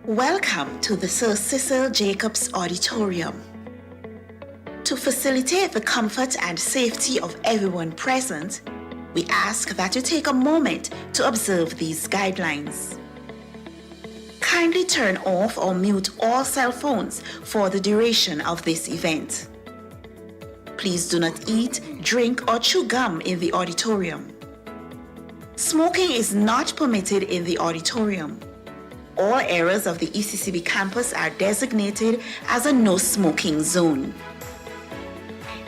Welcome to the Sir Cecil Jacobs Auditorium. To facilitate the comfort and safety of everyone present, we ask that you take a moment to observe these guidelines. Kindly turn off or mute all cell phones for the duration of this event. Please do not eat, drink, or chew gum in the auditorium. Smoking is not permitted in the auditorium. All areas of the ECCB campus are designated as a no-smoking zone.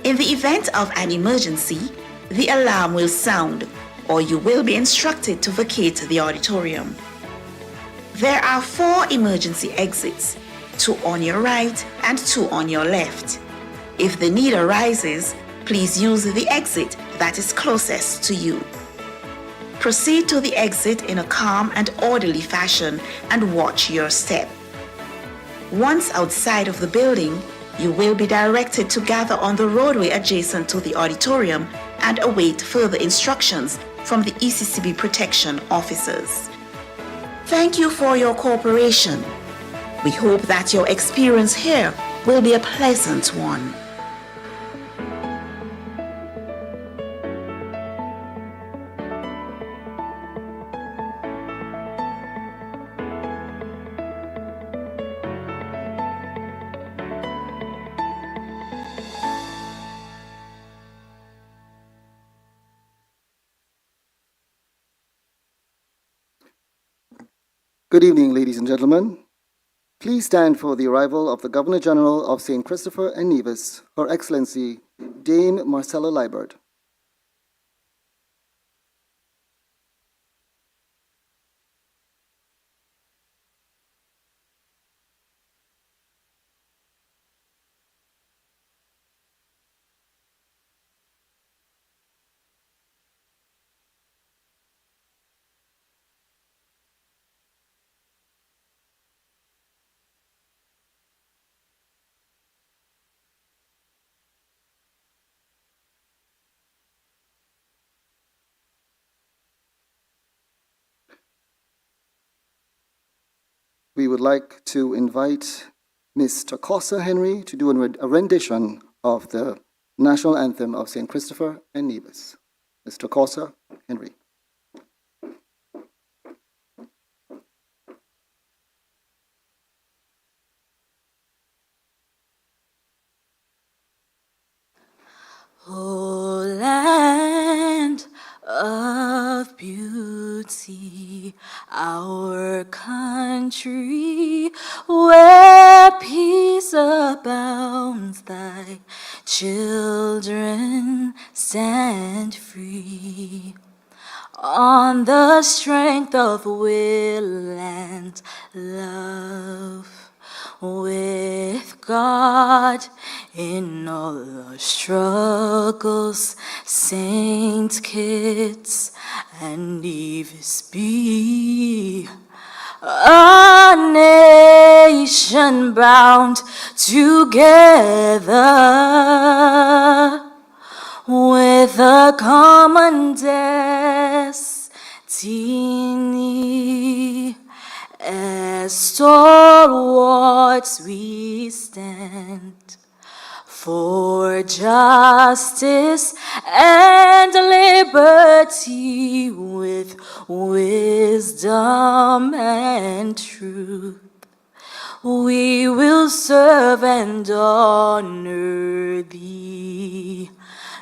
In the event of an emergency, the alarm will sound, or you will be instructed to vacate the auditorium. There are 4 emergency exits, 2 on your right and 2 on your left. If the need arises, please use the exit that is closest to you. Proceed to the exit in a calm and orderly fashion and watch your step. Once outside of the building, you will be directed to gather on the roadway adjacent to the auditorium and await further instructions from the ECCB protection officers. Thank you for your cooperation. We hope that your experience here will be a pleasant one. Good evening, ladies and gentlemen. Please stand for the arrival of the Governor-General of St. Christopher and Nevis, Her Excellency Dame Marcella Liebert. We would like to invite Ms. Takosa Henry to do a rendition of the National Anthem of St. Christopher and Nevis. Ms. Takosa Henry. O land of beauty, our country, where peace abounds, thy children stand free. On the strength of will and love, with God in all our struggles, Saint Kitts and Nevis be a nation bound together with a common destiny. As stalwarts we stand for justice and liberty, with wisdom and truth. We will serve and honor thee.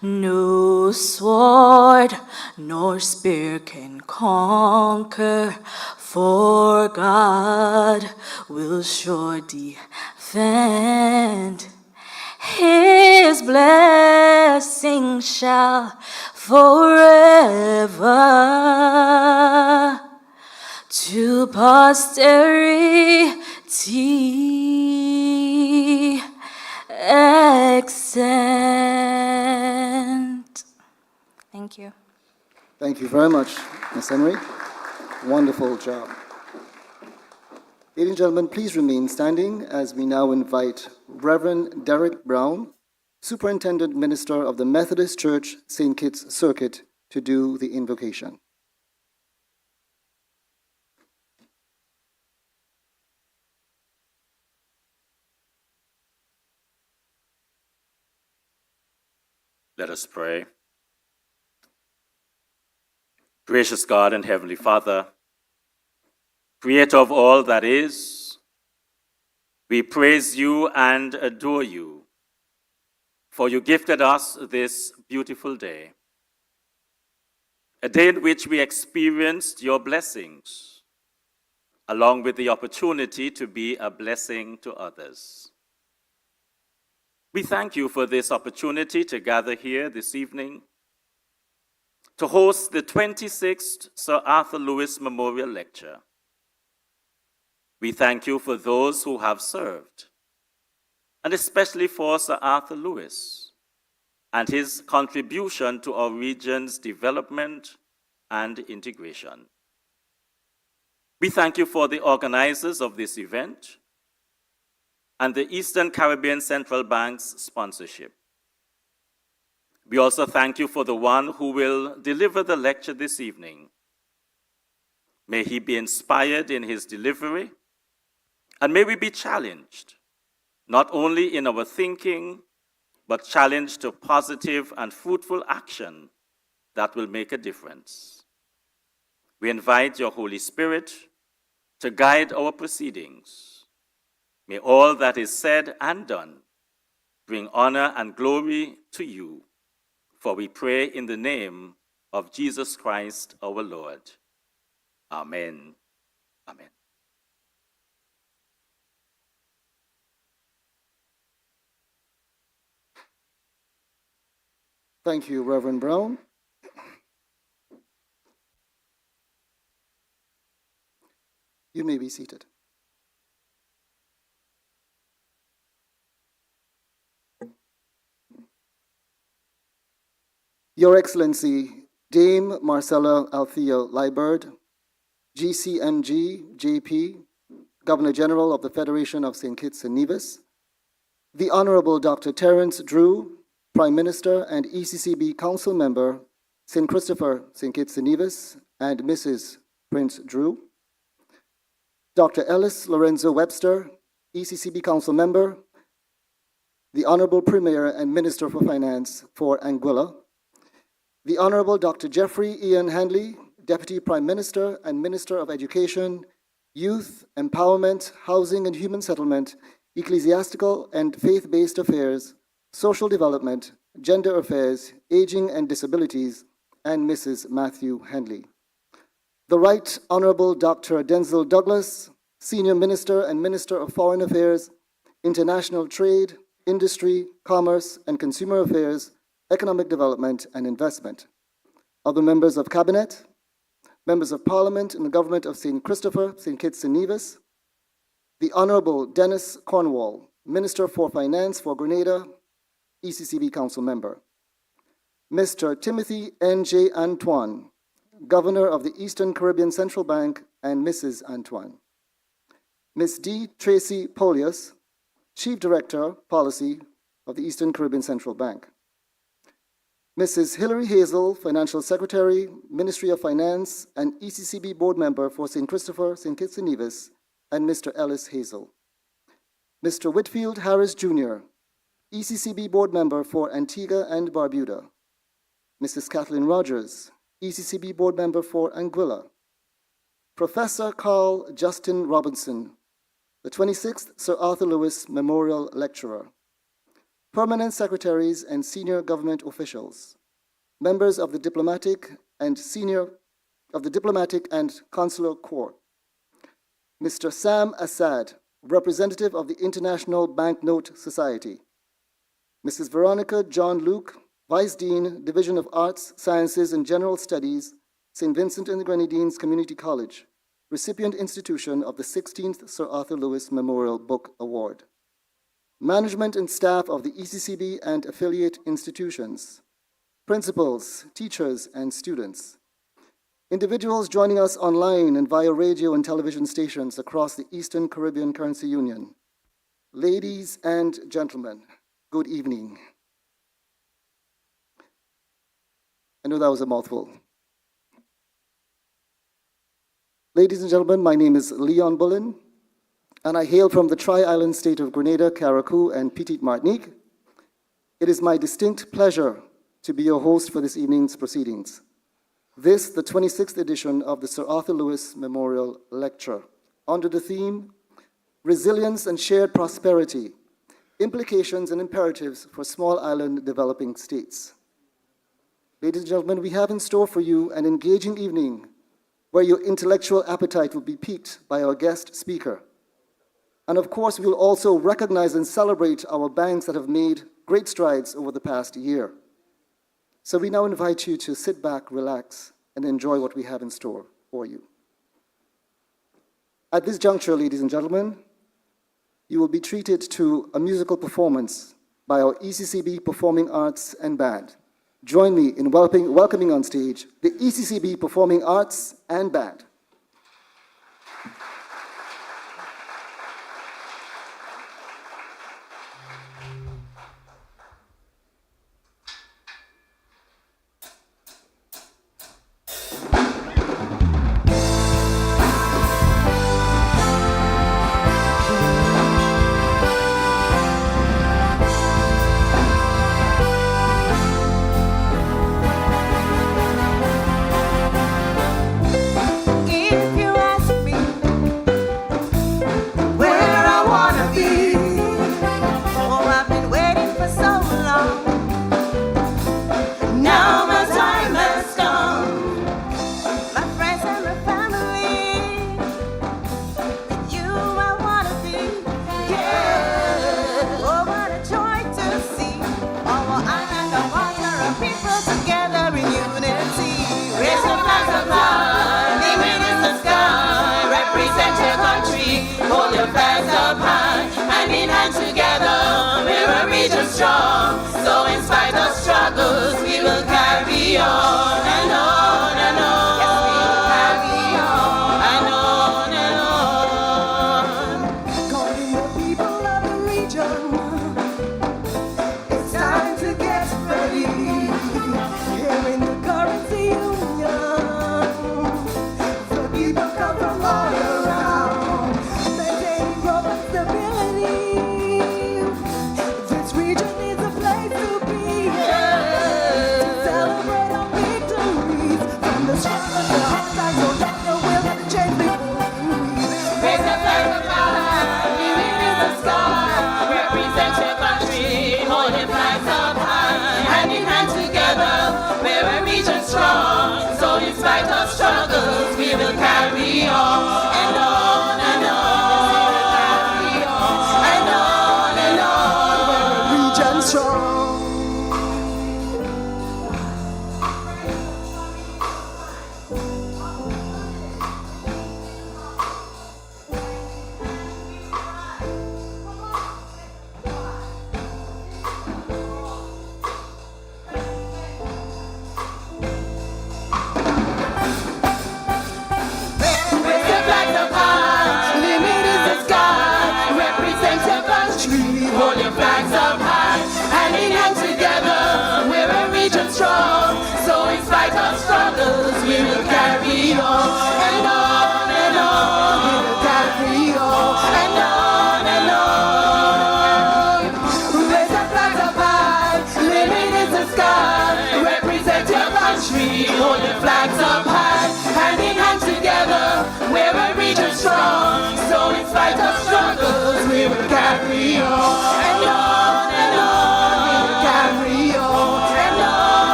No sword nor spear can conquer, for God will sure defend. His blessing shall forever to posterity extend. Thank you. Thank you very much, Ms. Henry. Wonderful job. Ladies and gentlemen, please remain standing as we now invite Reverend Derek Brown, Superintendent Minister of the Methodist Church St. Kitts Circuit, to do the invocation. Let us pray. Gracious God and Heavenly Father, Creator of all that is, we praise you and adore you, for you gifted us this beautiful day, a day in which we experienced your blessings, along with the opportunity to be a blessing to others. We thank you for this opportunity to gather here this evening to host the 26th Sir Arthur Lewis Memorial Lecture. We thank you for those who have served, and especially for Sir Arthur Lewis and his contribution to our region's development and integration. We thank you for the organizers of this event and the Eastern Caribbean Central Bank's sponsorship. We also thank you for the one who will deliver the lecture this evening. May he be inspired in his delivery, and may we be challenged, not only in our thinking, but challenged to positive and fruitful action that will make a difference. We invite your Holy Spirit to guide our proceedings. May all that is said and done bring honor and glory to you, for we pray in the name of Jesus Christ our Lord. Amen. Amen. Thank you, Reverend Brown. You may be seated. Your Excellency, Dame Marcella Althea Liburd, GCMG, JP, Governor General of the Federation of St. Kitts and Nevis, the Honorable Dr. Terence Drew, Prime Minister and ECCB Council Member, St. Christopher, St. Kitts and Nevis, and Mrs. Prince Drew, Dr. Ellis Lorenzo Webster, ECCB Council Member, the Honorable Premier and Minister for Finance for Anguilla, the Honorable Dr. Jeffrey Ian Handley, Deputy Prime Minister and Minister of Education, Youth, Empowerment, Housing and Human Settlement, Ecclesiastical and Faith-Based Affairs, Social Development, Gender Affairs, Aging and Disabilities, and Mrs. Matthew Handley. The Right Honorable Dr. Denzel Douglas, Senior Minister and Minister of Foreign Affairs, International Trade, Industry, Commerce and Consumer Affairs, Economic Development and Investment. Other members of Cabinet, members of Parliament in the Government of St. Christopher, St. Kitts and Nevis, the Honorable Dennis Cornwall, Minister for Finance for Grenada, ECCB Council Member. Mr. Timothy N.J. Antoine, Governor of the Eastern Caribbean Central Bank, and Mrs. Antoine. Ms. D. Tracy Polius, Chief Director, Policy of the Eastern Caribbean Central Bank. Mrs. Hilary Hazel, Financial Secretary, Ministry of Finance, and ECCB Board Member for St. Christopher, St. Kitts and Nevis, and Mr. Ellis Hazel. Mr. Whitfield Harris, Jr., ECCB Board Member for Antigua and Barbuda. Mrs. Kathleen Rogers, ECCB Board Member for Anguilla. Professor Carl Justin Robinson, the 26th Sir Arthur Lewis Memorial Lecturer. Permanent Secretaries and Senior Government Officials. Members of the Diplomatic and Consular Corps. Mr. Sam Assad, Representative of the International Banknote Society. Mrs. Veronica John Luke, Vice Dean, Division of Arts, Sciences and General Studies, St. Vincent and the Grenadines Community College, recipient institution of the 16th Sir Arthur Lewis Memorial Book Award. Management and staff of the ECCB and affiliate institutions. Principals, teachers, and students. Individuals joining us online and via radio and television stations across the Eastern Caribbean Currency Union. Ladies and gentlemen, good evening. I know that was a mouthful. Ladies and gentlemen, my name is Leon Bullen, and I hail from the Tri-Island state of Grenada, Carriacou, and Petite Martinique. It is my distinct pleasure to be your host for this evening's proceedings. This, the 26th edition of the Sir Arthur Lewis Memorial Lecture, under the theme, Resilience and Shared Prosperity, Implications and Imperatives for Small Island Developing States. Ladies and gentlemen, we have in store for you an engaging evening where your intellectual appetite will be piqued by our guest speaker. And of course, we will also recognize and celebrate our banks that have made great strides over the past year. So we now invite you to sit back, relax, and enjoy what we have in store for you. At this juncture, ladies and gentlemen, you will be treated to a musical performance by our ECCB Performing Arts and Band. Join me in welcoming on stage the ECCB Performing Arts and Band.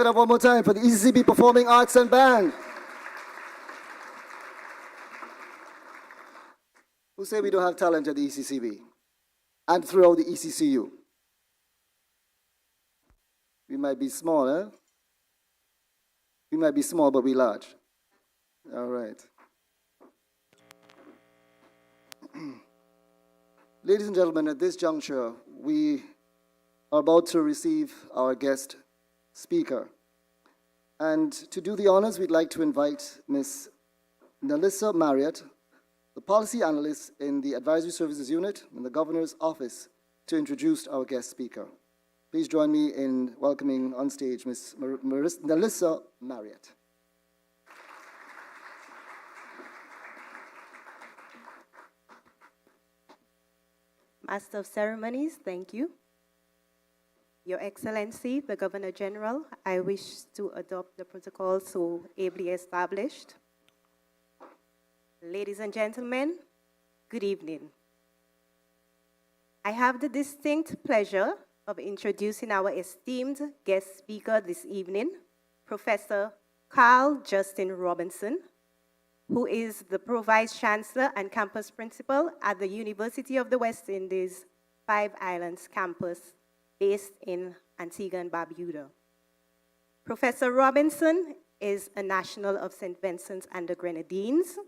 it up one more time for the ECCB Performing Arts and Band. Who say we don't have talent at the ECCB and throughout the ECCU? We might be small, eh? We might be small, but we large. All right. Ladies and gentlemen, at this juncture, we are about to receive our guest speaker. And to do the honors, we'd like to invite Ms. Nelissa Marriott, the policy analyst in the Advisory Services Unit in the Governor's Office, to introduce our guest speaker. Please join me in welcoming on stage Ms. Nelissa Marriott. Master of Ceremonies, thank you. Your Excellency, the Governor General, I wish to adopt the protocol so ably established. Ladies and gentlemen, good evening. I have the distinct pleasure of introducing our esteemed guest speaker this evening, Professor Carl Justin Robinson, who is the Pro-Vice Chancellor and Campus Principal at the University of the West Indies Five Islands campus based in Antigua and Barbuda. Professor Robinson is a National of St. Vincent and the Grenadines.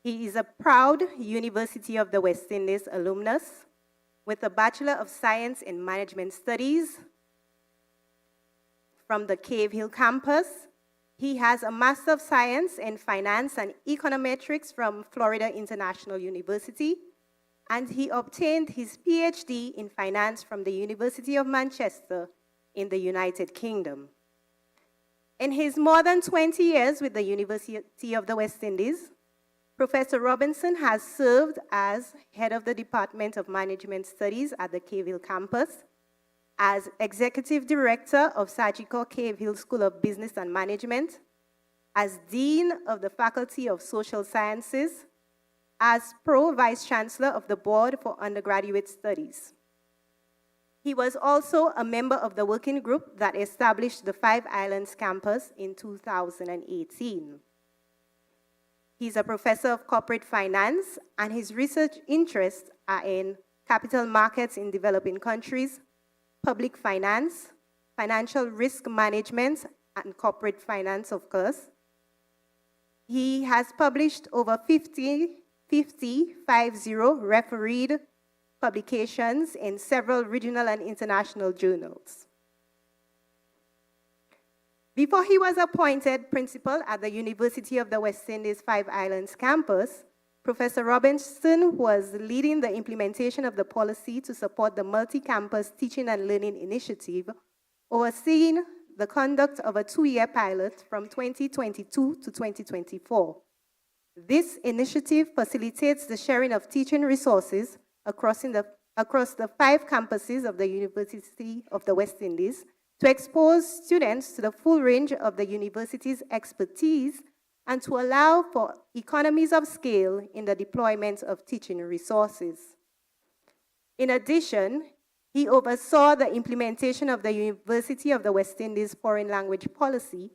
He is a proud University of the West Indies alumnus with a Bachelor of Science in Management Studies from the Cave Hill campus. He has a Master of Science in Finance and Econometrics from Florida International University, and he obtained his PhD in Finance from the University of Manchester in the United Kingdom. In his more than 20 years with the University of the West Indies, Professor Robinson has served as head of the Department of Management Studies at the Cave Hill campus, as Executive Director of Sagicor Cave Hill School of Business and Management, as Dean of the Faculty of Social Sciences, as Pro-Vice Chancellor of the Board for Undergraduate Studies. He was also a member of the working group that established the Five Islands campus in 2018. He's a professor of corporate finance, and his research interests are in capital markets in developing countries, public finance, financial risk management, and corporate finance, of course. He has published over 50 refereed publications in several regional and international journals. Before he was appointed principal at the University of the West Indies Five Islands campus, Professor Robinson was leading the implementation of the policy to support the multi-campus teaching and learning initiative, overseeing the conduct of a 2-year pilot from 2022 to 2024. This initiative facilitates the sharing of teaching resources across the 5 campuses of the University of the West Indies to expose students to the full range of the university's expertise and to allow for economies of scale in the deployment of teaching resources. In addition, he oversaw the implementation of the University of the West Indies foreign language policy,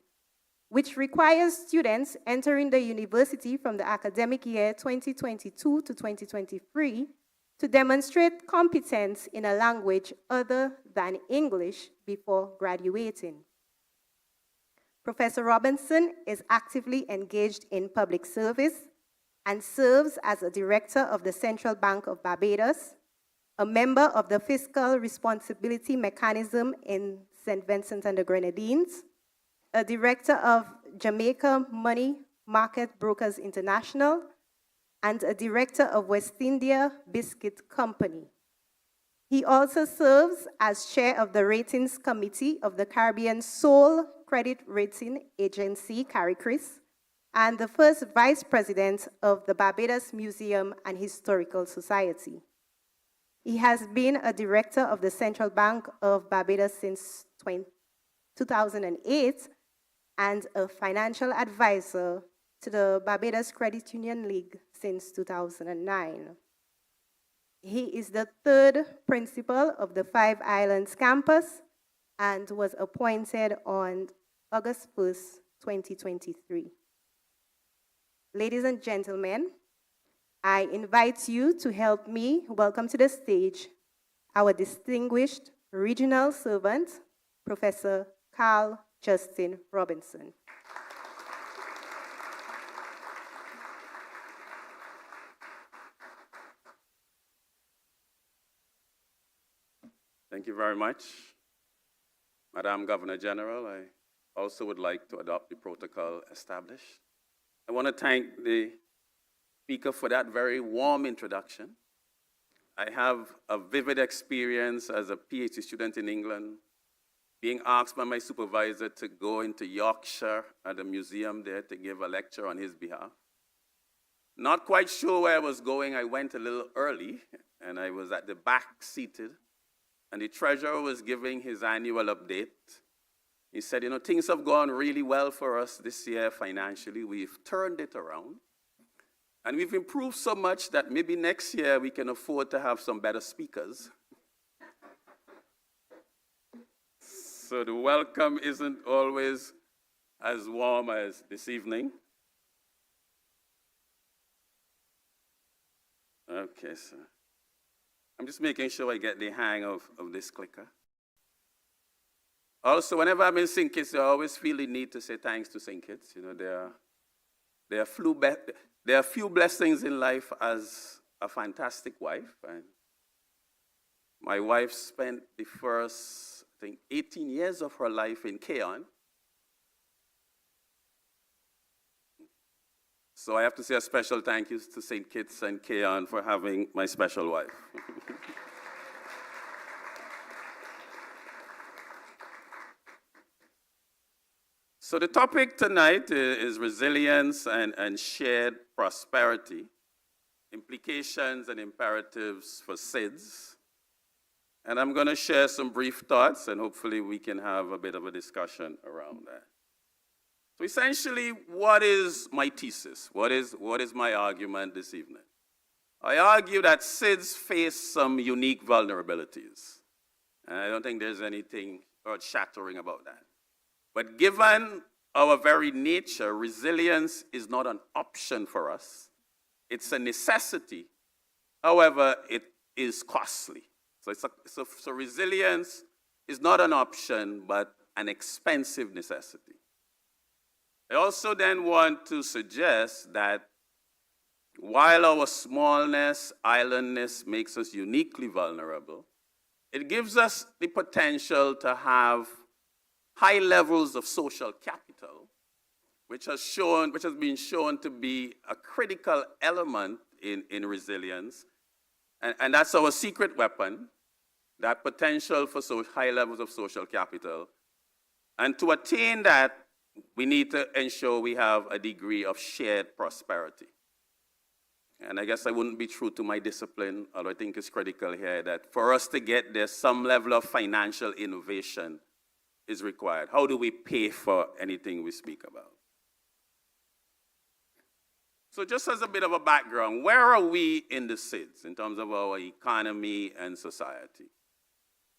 which requires students entering the university from the academic year 2022 to 2023 to demonstrate competence in a language other than English before graduating. Professor Robinson is actively engaged in public service and serves as a director of the Central Bank of Barbados, a member of the Fiscal Responsibility Mechanism in St. Vincent and the Grenadines, a director of Jamaica Money Market Brokers International, and a director of West India Biscuit Company. He also serves as chair of the Ratings Committee of the Caribbean Sole Credit Rating Agency, CARICRIS, and the first vice president of the Barbados Museum and Historical Society. He has been a director of the Central Bank of Barbados since 2008 and a financial advisor to the Barbados Credit Union League since 2009. He is the 3rd principal of the Five Islands campus and was appointed on August 1st, 2023. Ladies and gentlemen, I invite you to help me welcome to the stage our distinguished regional servant, Professor Carl Justin Robinson. Thank you very much. Madam Governor General, I also would like to adopt the protocol established. I want to thank the speaker for that very warm introduction. I have a vivid experience as a PhD student in England, being asked by my supervisor to go into Yorkshire at the museum there to give a lecture on his behalf. Not quite sure where I was going, I went a little early, and I was at the back seated, and the treasurer was giving his annual update. He said, things have gone really well for us this year financially. We've turned it around. And we've improved so much that maybe next year we can afford to have some better speakers. So the welcome isn't always as warm as this evening. Okay, sir. I'm just making sure I get the hang of this clicker. Also, whenever I'm in St. Kitts, I always feel the need to say thanks to St. Kitts. There are few blessings in life as a fantastic wife. And my wife spent the first, 18 years of her life in Keon. So I have to say a special thank you to St. Kitts and Keon for having my special wife. So the topic tonight is resilience and shared prosperity, implications and imperatives for SIDS. And I'm going to share some brief thoughts, and hopefully we can have a bit of a discussion around that. So essentially, what is my thesis? What is my argument this evening? I argue that SIDS face some unique vulnerabilities. And I don't think there's anything earth-shattering about that. But given our very nature, resilience is not an option for us. It's a necessity. However, it is costly. So resilience is not an option, but an expensive necessity. I also then want to suggest that while our smallness, islandness makes us uniquely vulnerable, it gives us the potential to have high levels of social capital, which has been shown to be a critical element in resilience. And that's our secret weapon, that potential for high levels of social capital. And to attain that, we need to ensure we have a degree of shared prosperity. And I guess I wouldn't be true to my discipline, although I think it's critical here that for us to get there, some level of financial innovation is required. How do we pay for anything we speak about? So just as a bit of a background, where are we in the SIDS in terms of our economy and society?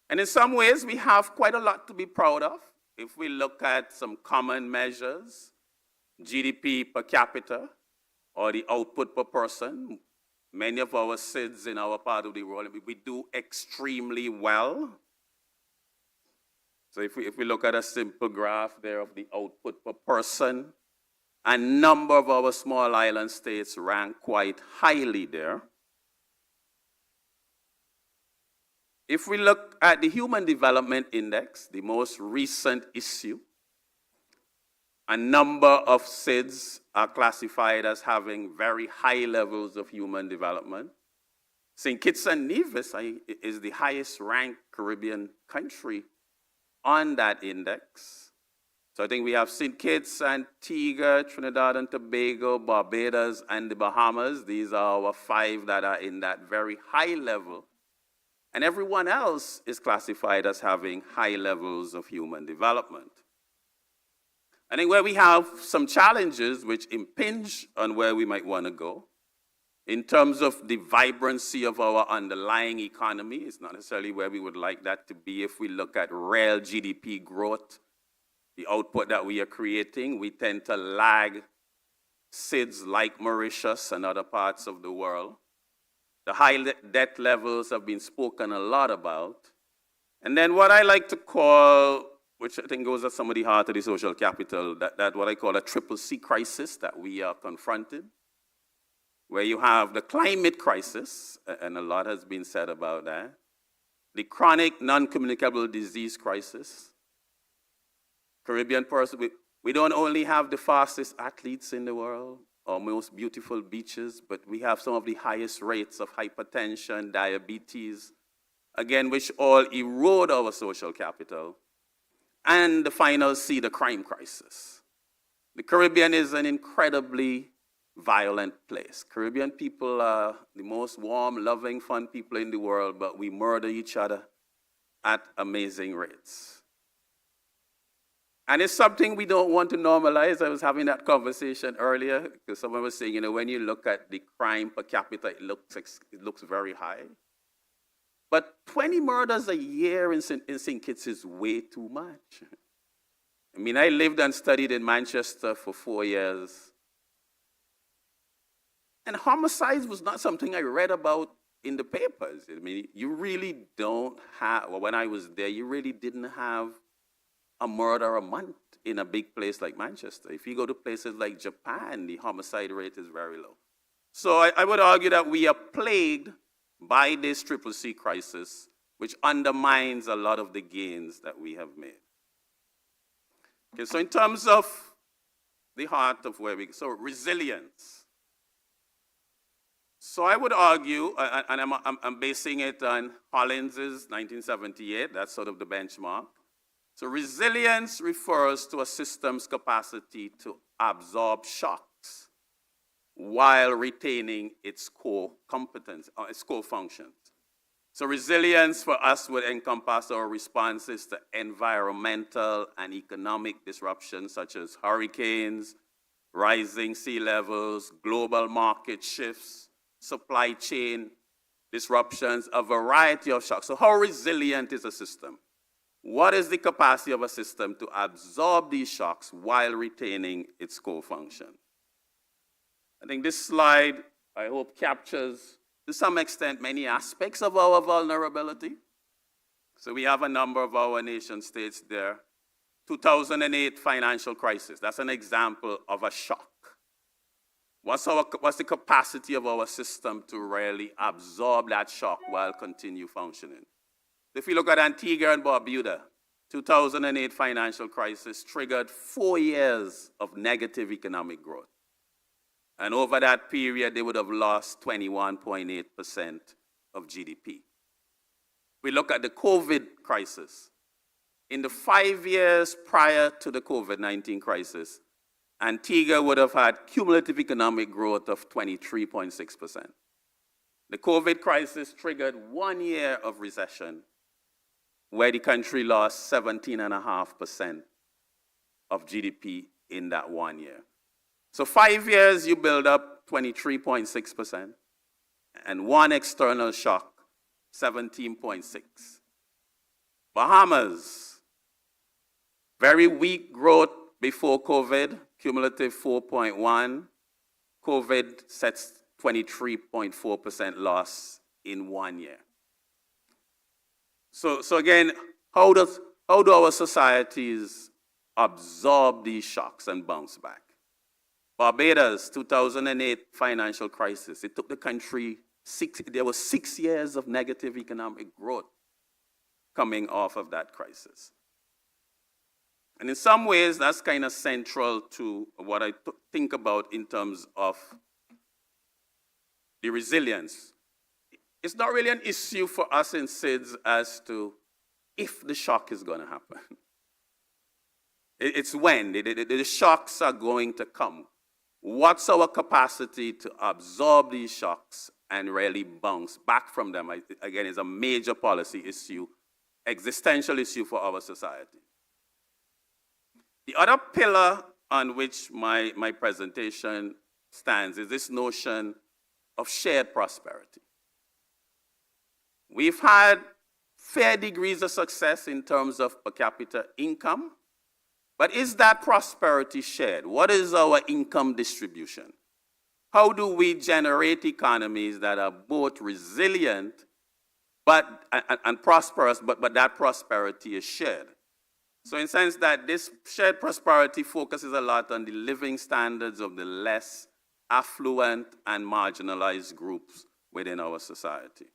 And in some ways, we have quite a lot to be proud of. If we look at some common measures, GDP per capita, or the output per person, many of our SIDS in our part of the world, we do extremely well. So if we look at a simple graph there of the output per person, a number of our small island states rank quite highly there. If we look at the Human Development Index, the most recent issue, a number of SIDS are classified as having very high levels of human development. St. Kitts and Nevis is the highest ranked Caribbean country on that index. So I think we have St. Kitts, Antigua, Trinidad and Tobago, Barbados, and the Bahamas. These are our 5 that are in that very high level. And everyone else is classified as having high levels of human development. I think where we have some challenges which impinge on where we might want to go In terms of the vibrancy of our underlying economy, it's not necessarily where we would like that to be. If we look at real GDP growth, the output that we are creating, we tend to lag SIDS like Mauritius and other parts of the world. The high debt levels have been spoken a lot about. And then what I like to call, which I think goes at some of the heart of the social capital, that what I call a triple C crisis that we are confronted, where you have the climate crisis, and a lot has been said about that, the chronic non-communicable disease crisis. Caribbean person, we don't only have the fastest athletes in the world or most beautiful beaches, but we have some of the highest rates of hypertension, diabetes, again, which all erode our social capital. And the final C, the crime crisis. The Caribbean is an incredibly violent place. Caribbean people are the most warm, loving, fun people in the world, but we murder each other at amazing rates. And it's something we don't want to normalize. I was having that conversation earlier because someone was saying, when you look at the crime per capita, it looks very high. But 20 murders a year in St. Kitts is way too much. I mean, I lived and studied in Manchester for 4 years. And homicides was not something I read about in the papers. I mean, you really don't have, well, when I was there, you really didn't have a murder a month in a big place like Manchester. If you go to places like Japan, the homicide rate is very low. So I would argue that we are plagued by this triple C crisis, which undermines a lot of the gains that we have made. Okay, so in terms of the heart of where so resilience. So I would argue, and I'm basing it on Hollins's 1978, that's sort of the benchmark. So resilience refers to a system's capacity to absorb shocks while retaining its core competence, its core functions. So resilience for us would encompass our responses to environmental and economic disruptions such as hurricanes, rising sea levels, global market shifts, supply chain disruptions, a variety of shocks. So how resilient is a system? What is the capacity of a system to absorb these shocks while retaining its core function? I think this slide, I hope, captures, to some extent, many aspects of our vulnerability. So we have a number of our nation states there. 2008 financial crisis, that's an example of a shock. What's the capacity of our system to really absorb that shock while continue functioning? If you look at Antigua and Barbuda, 2008 financial crisis triggered 4 years of negative economic growth. And over that period, they would have lost 21.8% of GDP. We look at the COVID crisis. In the 5 years prior to the COVID-19 crisis, Antigua would have had cumulative economic growth of 23.6%. The COVID crisis triggered 1 year of recession, where the country lost 17.5% of GDP in that 1 year. So 5 years, you build up 23.6%, and one external shock, 17.6. Bahamas, very weak growth before COVID, cumulative 4.1. COVID sets 23.4% loss in 1 year. So again, how do our societies absorb these shocks and bounce back? Barbados, 2008 financial crisis. It took the country there was 6 years of negative economic growth coming off of that crisis. And in some ways, that's kind of central to what I think about in terms of the resilience. It's not really an issue for us in SIDS as to if the shock is going to happen. It's when. The shocks are going to come. What's our capacity to absorb these shocks and really bounce back from them? Again, is a major policy issue, existential issue for our society. The other pillar on which my presentation stands is this notion of shared prosperity. We've had fair degrees of success in terms of per capita income, but is that prosperity shared? What is our income distribution? How do we generate economies that are both resilient and prosperous, but that prosperity is shared? So in the sense that this shared prosperity focuses a lot on the living standards of the less affluent and marginalized groups within our society.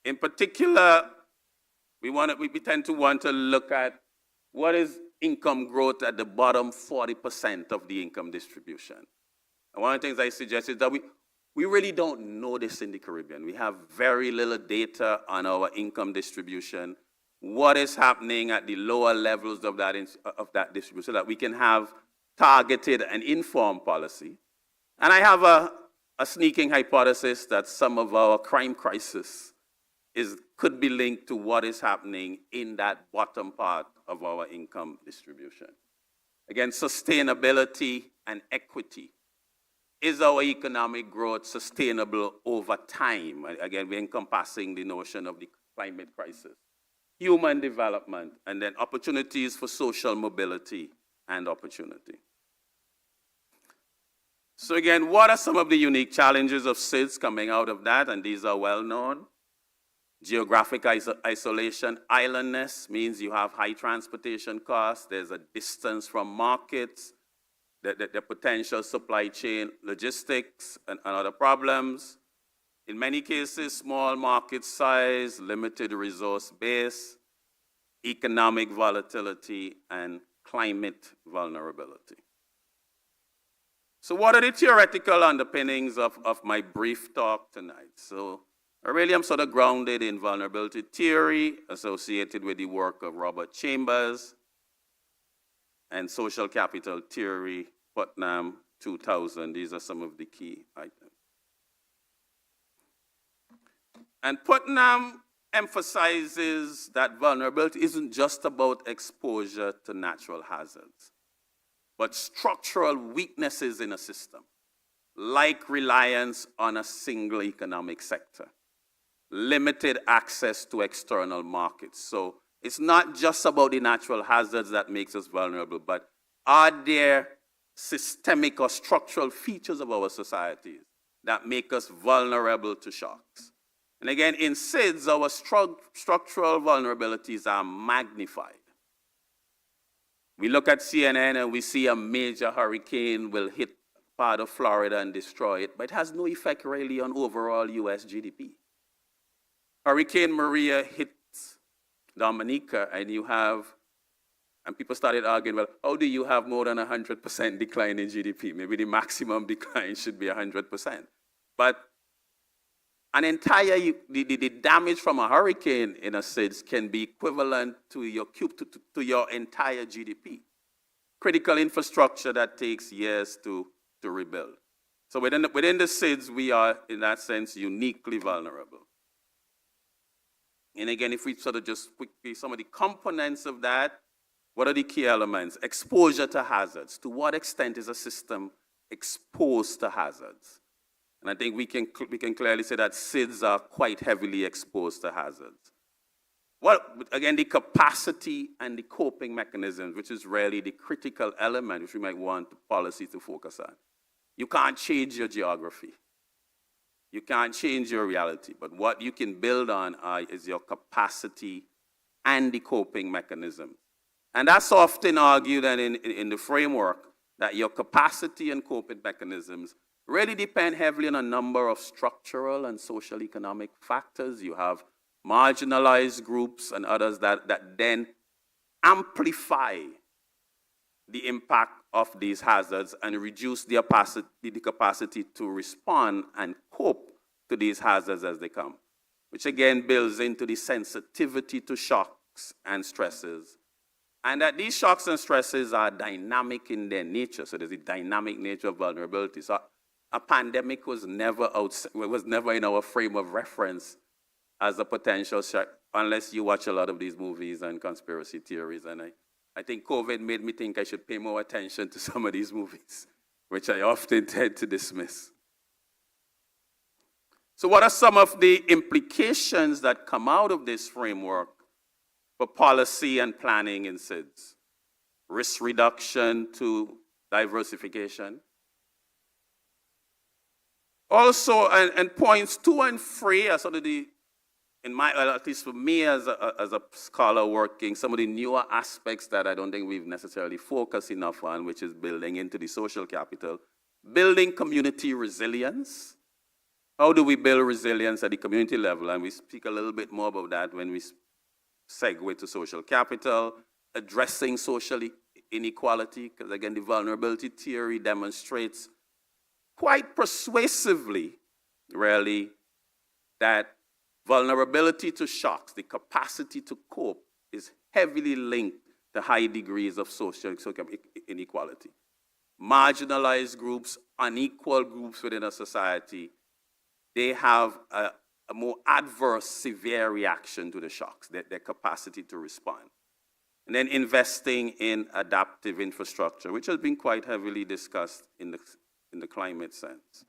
In particular, we tend to want to look at what is income growth at the bottom 40% of the income distribution. And one of the things I suggest is that we really don't know this in the Caribbean. We have very little data on our income distribution, what is happening at the lower levels of that distribution, so that we can have targeted and informed policy. And I have a sneaking hypothesis that some of our crime crisis could be linked to what is happening in that bottom part of our income distribution. Again, sustainability and equity. Is our economic growth sustainable over time? Again, we're encompassing the notion of the climate crisis. Human development, and then opportunities for social mobility and opportunity. So again, what are some of the unique challenges of SIDS coming out of that? And these are well known. Geographic isolation, islandness means you have high transportation costs, there's a distance from markets, the potential supply chain logistics and other problems. In many cases, small market size, limited resource base, economic volatility, and climate vulnerability. So what are the theoretical underpinnings of my brief talk tonight? So I really am sort of grounded in vulnerability theory associated with the work of Robert Chambers and social capital theory, Putnam, 2000. These are some of the key items. And Putnam emphasizes that vulnerability isn't just about exposure to natural hazards, but structural weaknesses in a system, like reliance on a single economic sector, limited access to external markets. So it's not just about the natural hazards that makes us vulnerable, but are there systemic or structural features of our societies that make us vulnerable to shocks? And again, in SIDS, our structural vulnerabilities are magnified. We look at CNN and we see a major hurricane will hit part of Florida and destroy it, but it has no effect really on overall US GDP. Hurricane Maria hits Dominica and people started arguing, well, how do you have more than 100% decline in GDP? Maybe the maximum decline should be 100%. But the damage from a hurricane in a SIDS can be equivalent to your entire GDP. Critical infrastructure that takes years to rebuild. So within the SIDS, we are, in that sense, uniquely vulnerable. And again, if we sort of just quickly, some of the components of that, what are the key elements? Exposure to hazards. To what extent is a system exposed to hazards? And I think we can clearly say that SIDS are quite heavily exposed to hazards. Well, again, the capacity and the coping mechanisms, which is really the critical element which we might want the policy to focus on. You can't change your geography. You can't change your reality, but what you can build on is your capacity and the coping mechanism. And that's often argued and in the framework that your capacity and coping mechanisms really depend heavily on a number of structural and social economic factors. You have marginalized groups and others that then amplify the impact of these hazards and reduce the capacity to respond and cope to these hazards as they come, which again builds into the sensitivity to shocks and stresses. And that these shocks and stresses are dynamic in their nature. So there's a dynamic nature of vulnerability. So a pandemic was never in our frame of reference as a potential shock, unless you watch a lot of these movies and conspiracy theories. And I think COVID made me think I should pay more attention to some of these movies, which I often tend to dismiss. So what are some of the implications that come out of this framework for policy and planning in SIDS? Risk reduction to diversification. Also, and points 2 and 3 are sort of the, at least for me as a scholar working, some of the newer aspects that I don't think we've necessarily focused enough on, which is building into the social capital, building community resilience. How do we build resilience at the community level? And we speak a little bit more about that when we segue to social capital, addressing social inequality, because again, the vulnerability theory demonstrates quite persuasively, really, that vulnerability to shocks, the capacity to cope, is heavily linked to high degrees of social inequality. Marginalized groups, unequal groups within a society, they have a more adverse, severe reaction to the shocks, their capacity to respond. And then investing in adaptive infrastructure, which has been quite heavily discussed in the climate sense.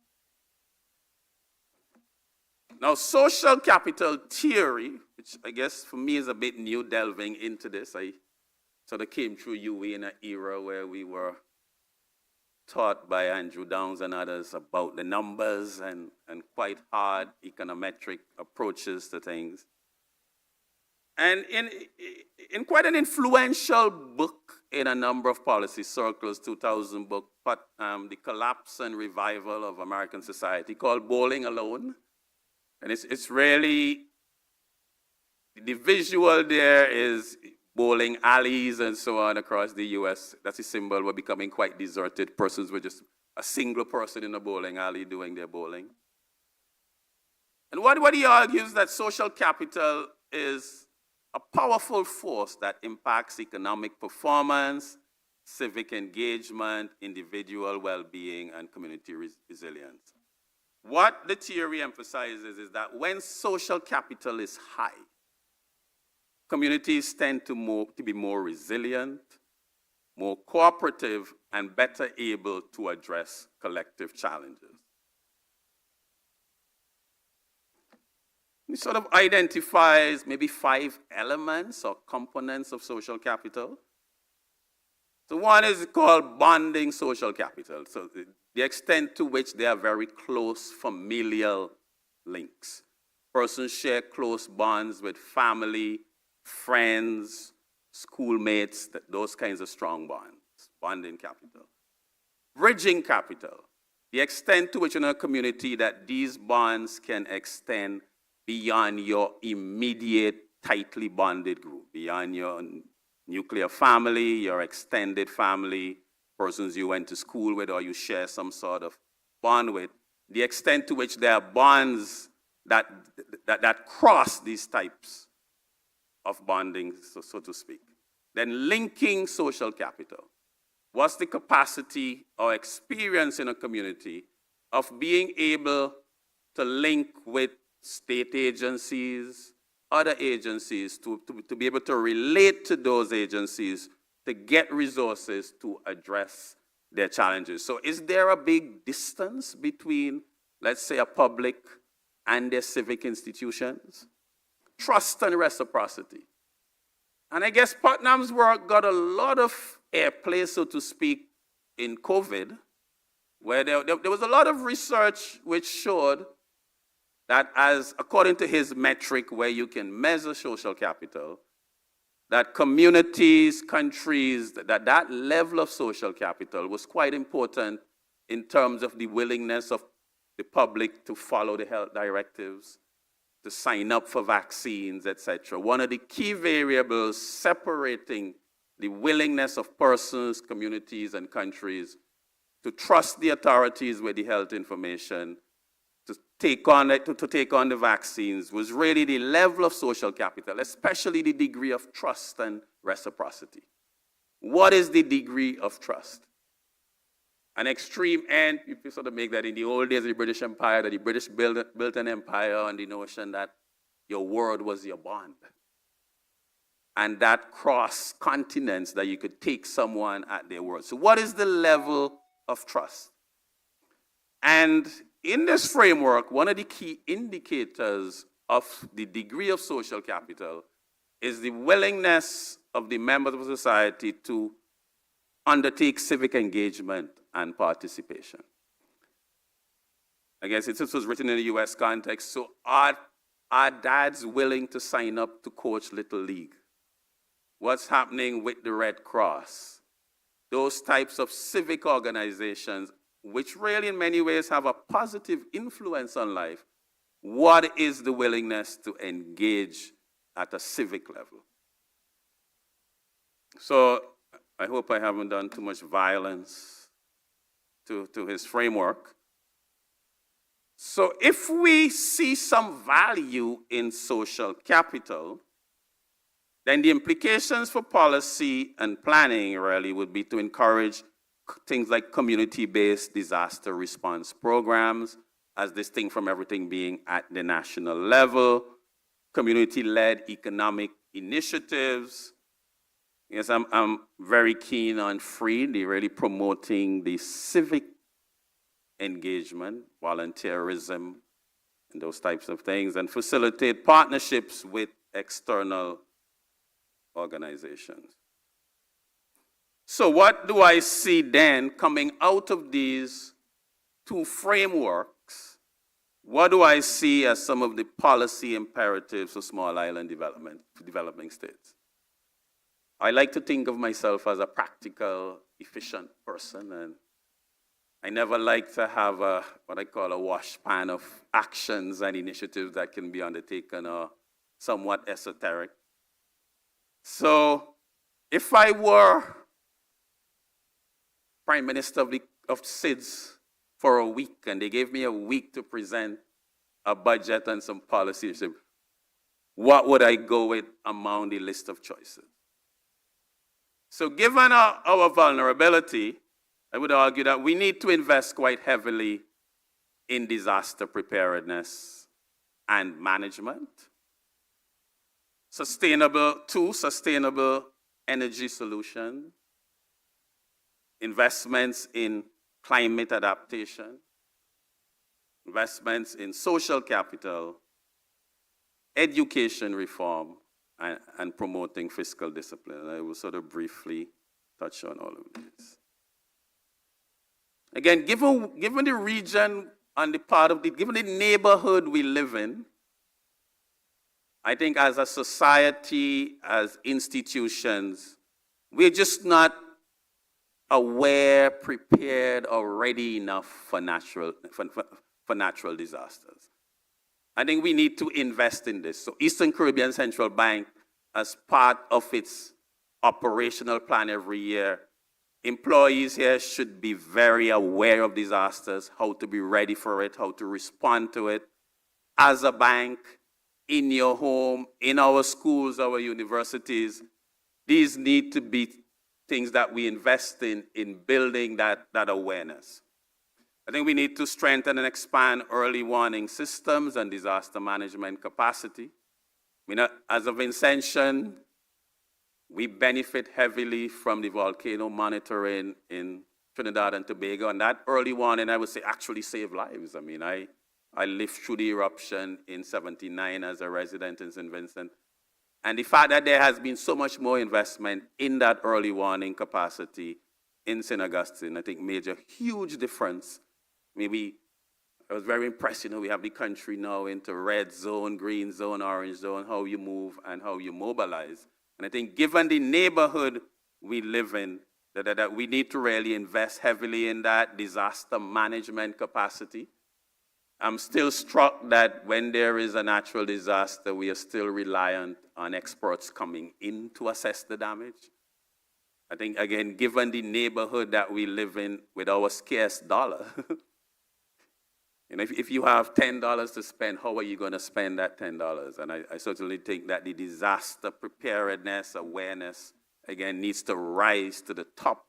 Now, social capital theory, which I guess for me is a bit new delving into this. I sort of came through UWI in an era where we were taught by Andrew Downs and others about the numbers and quite hard econometric approaches to things. And in quite an influential book in a number of policy circles, 2000 book, The Collapse and Revival of American Society, called Bowling Alone. And it's really, the visual there is bowling alleys and so on across the US. That's a symbol. We're becoming quite deserted. Persons were just a single person in a bowling alley doing their bowling. And what he argues that social capital is a powerful force that impacts economic performance, civic engagement, individual well-being, and community resilience. What the theory emphasizes is that when social capital is high, communities tend to be more resilient, more cooperative, and better able to address collective challenges. He sort of identifies maybe 5 elements or components of social capital. So one is called bonding social capital. So the extent to which they are very close familial links. Persons share close bonds with family, friends, schoolmates, those kinds of strong bonds, bonding capital. Bridging capital, the extent to which in a community that these bonds can extend beyond your immediate, tightly bonded group, beyond your nuclear family, your extended family, persons you went to school with or you share some sort of bond with, the extent to which there are bonds that cross these types of bonding, so to speak. Then linking social capital. What's the capacity or experience in a community of being able to link with state agencies, other agencies, to be able to relate to those agencies to get resources to address their challenges? So is there a big distance between, let's say, a public and their civic institutions? Trust and reciprocity. And I guess Putnam's work got a lot of airplay, so to speak, in COVID, where there was a lot of research which showed that according to his metric where you can measure social capital, that communities, countries, that level of social capital was quite important in terms of the willingness of the public to follow the health directives, to sign up for vaccines, etc. One of the key variables separating the willingness of persons, communities, and countries to trust the authorities with the health information, to take on the vaccines, was really the level of social capital, especially the degree of trust and reciprocity. What is the degree of trust? An extreme end, you sort of make that in the old days of the British Empire, that the British built an empire on the notion that your word was your bond. And that crossed continents, that you could take someone at their word. So what is the level of trust? And in this framework, one of the key indicators of the degree of social capital is the willingness of the members of society to undertake civic engagement and participation. I guess this was written in the US context, so are dads willing to sign up to coach Little League? What's happening with the Red Cross? Those types of civic organizations, which really in many ways have a positive influence on life. What is the willingness to engage at a civic level? So I hope I haven't done too much violence to his framework. So if we see some value in social capital, then the implications for policy and planning really would be to encourage things like community-based disaster response programs, as distinct from everything being at the national level, community-led economic initiatives. Yes, I'm very keen on FREED, really promoting the civic engagement, volunteerism, and those types of things, and facilitate partnerships with external organizations. So what do I see then coming out of these two frameworks? What do I see as some of the policy imperatives for small island developing states? I like to think of myself as a practical, efficient person, and I never like to have what I call a wash pan of actions and initiatives that can be undertaken or somewhat esoteric. So if I were Prime Minister of SIDS for a week and they gave me a week to present a budget and some policy, what would I go with among the list of choices? So given our vulnerability, I would argue that we need to invest quite heavily in disaster preparedness and management. Sustainable energy solutions, investments in climate adaptation, investments in social capital, education reform, and promoting fiscal discipline. I will sort of briefly touch on all of these. Again, given the region and given the neighborhood we live in, I think as a society, as institutions, we're just not aware, prepared, or ready enough for natural disasters. I think we need to invest in this. So Eastern Caribbean Central Bank, as part of its operational plan every year, employees here should be very aware of disasters, how to be ready for it, how to respond to it. As a bank, in your home, in our schools, our universities, these need to be things that we invest in building that awareness. I think we need to strengthen and expand early warning systems and disaster management capacity. I mean, as of inception, we benefit heavily from the volcano monitoring in Trinidad and Tobago, and that early warning, I would say, actually saved lives. I mean, I lived through the eruption in '79 as a resident in St. Vincent. And the fact that there has been so much more investment in that early warning capacity in St. Augustine, I think made a huge difference. Maybe I was very impressed, we have the country now into red zone, green zone, orange zone, how you move and how you mobilize. And I think given the neighborhood we live in, that we need to really invest heavily in that disaster management capacity. I'm still struck that when there is a natural disaster, we are still reliant on experts coming in to assess the damage. I think, again, given the neighborhood that we live in with our scarce dollar, if you have $10 to spend, how are you going to spend that $10? And I certainly think that the disaster preparedness, awareness, again, needs to rise to the top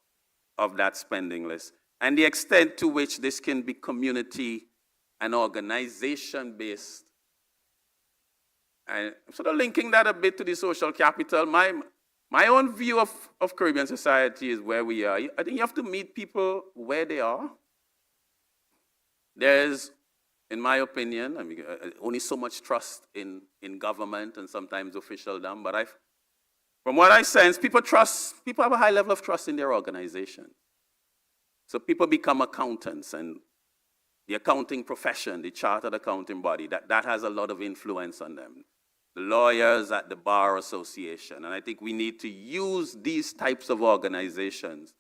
of that spending list. And the extent to which this can be community and organization-based. And sort of linking that a bit to the social capital, my own view of Caribbean society is where we are. I think you have to meet people where they are. There's in my opinion. I mean, only so much trust in government and sometimes officialdom, but from what I sense, people have a high level of trust in their organization. So people become accountants, and the accounting profession, the chartered accounting body, that has a lot of influence on them. The lawyers at the Bar Association, and I think we need to use these types of organizations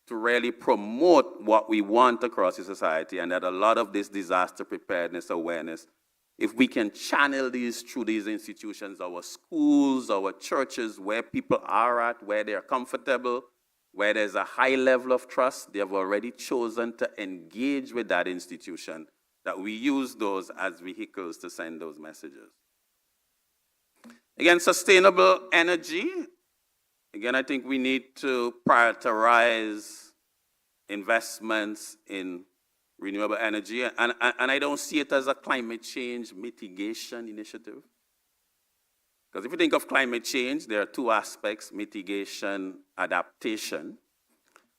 to really promote what we want across the society, and that a lot of this disaster preparedness awareness, if we can channel these through these institutions, our schools, our churches, where people are at, where they're comfortable, where there's a high level of trust, they have already chosen to engage with that institution, that we use those as vehicles to send those messages. Again, sustainable energy. Again, I think we need to prioritize investments in renewable energy, and I don't see it as a climate change mitigation initiative. Because if you think of climate change, there are two aspects: mitigation, adaptation.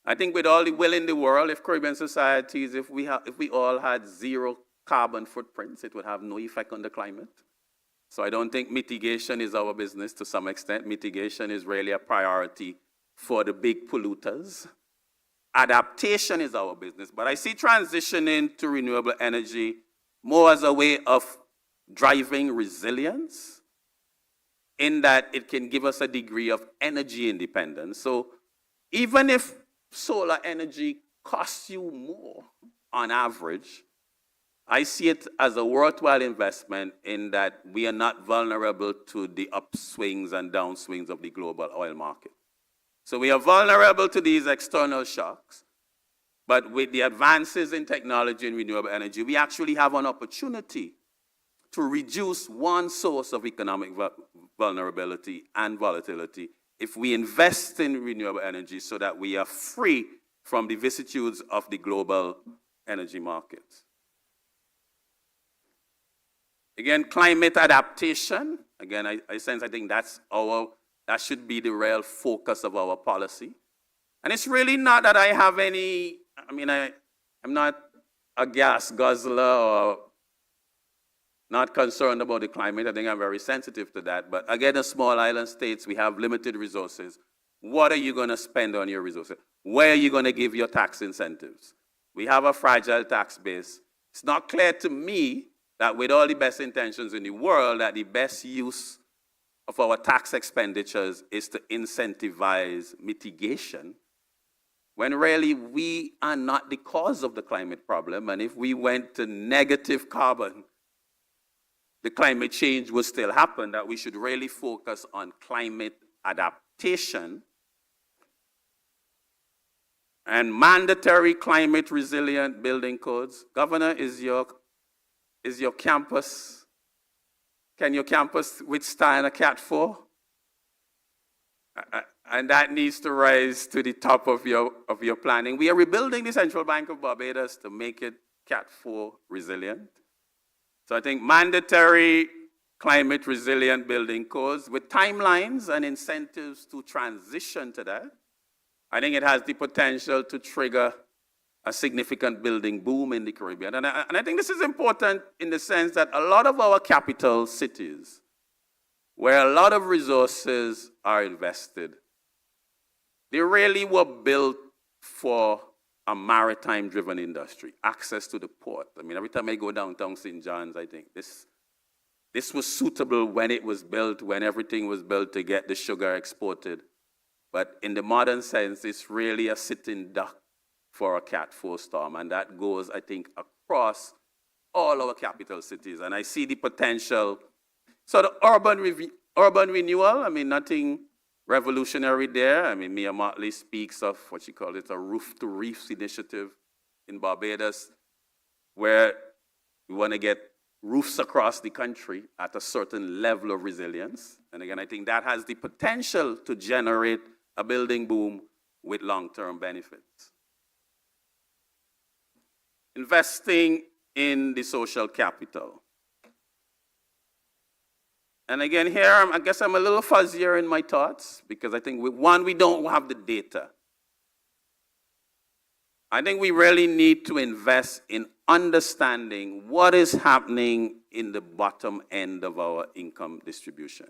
I think with all the will in the world, if Caribbean societies, if we all had zero carbon footprints, it would have no effect on the climate. So I don't think mitigation is our business to some extent. Mitigation is really a priority for the big polluters. Adaptation is our business, but I see transitioning to renewable energy more as a way of driving resilience, in that it can give us a degree of energy independence. So even if solar energy costs you more on average, I see it as a worthwhile investment in that we are not vulnerable to the upswings and downswings of the global oil market. So we are vulnerable to these external shocks, but with the advances in technology and renewable energy, we actually have an opportunity to reduce one source of economic vulnerability and volatility if we invest in renewable energy so that we are free from the vicissitudes of the global energy markets. Again, climate adaptation. Again, I think that should be the real focus of our policy. And it's really not that I have any, I'm not a gas guzzler or not concerned about the climate. I think I'm very sensitive to that. But again, as small island states, we have limited resources. What are you going to spend on your resources? Where are you going to give your tax incentives? We have a fragile tax base. It's not clear to me that with all the best intentions in the world, that the best use of our tax expenditures is to incentivize mitigation, when really we are not the cause of the climate problem. And if we went to negative carbon, the climate change will still happen, that we should really focus on climate adaptation and mandatory climate resilient building codes. Governor, is your campus, can your campus withstand a Cat 4? And that needs to rise to the top of your planning. We are rebuilding the Central Bank of Barbados to make it Cat 4 resilient. So I think mandatory climate resilient building codes with timelines and incentives to transition to that, I think it has the potential to trigger a significant building boom in the Caribbean. And I think this is important in the sense that a lot of our capital cities, where a lot of resources are invested, they really were built for a maritime-driven industry, access to the port. I mean, every time I go downtown St. John's, I think this was suitable when it was built, when everything was built to get the sugar exported. But in the modern sense, it's really a sitting duck for a Cat 4 storm, and that goes, I think, across all our capital cities. And I see the potential. So the urban renewal, I mean, nothing revolutionary there. I mean, Mia Motley speaks of what she called it a roof-to-reefs initiative in Barbados, where we want to get roofs across the country at a certain level of resilience. And again, I think that has the potential to generate a building boom with long-term benefits. Investing in the social capital. And again, here, I guess I'm a little fuzzier in my thoughts, because I think, we don't have the data. I think we really need to invest in understanding what is happening in the bottom end of our income distribution.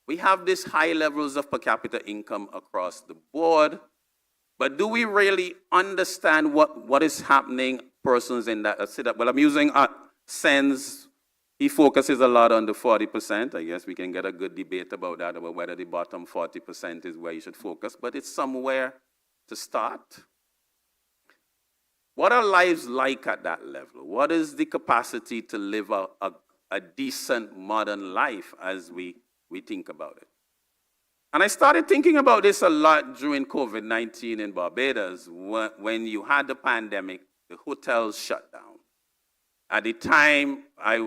We have these high levels of per capita income across the board, but do we really understand what is happening, persons in that? Well, I'm using Sen's. He focuses a lot on the 40%. I guess we can get a good debate about that, about whether the bottom 40% is where you should focus, but it's somewhere to start. What are lives like at that level? What is the capacity to live a decent modern life as we think about it? And I started thinking about this a lot during COVID-19 in Barbados. When you had the pandemic, the hotels shut down. At the time, I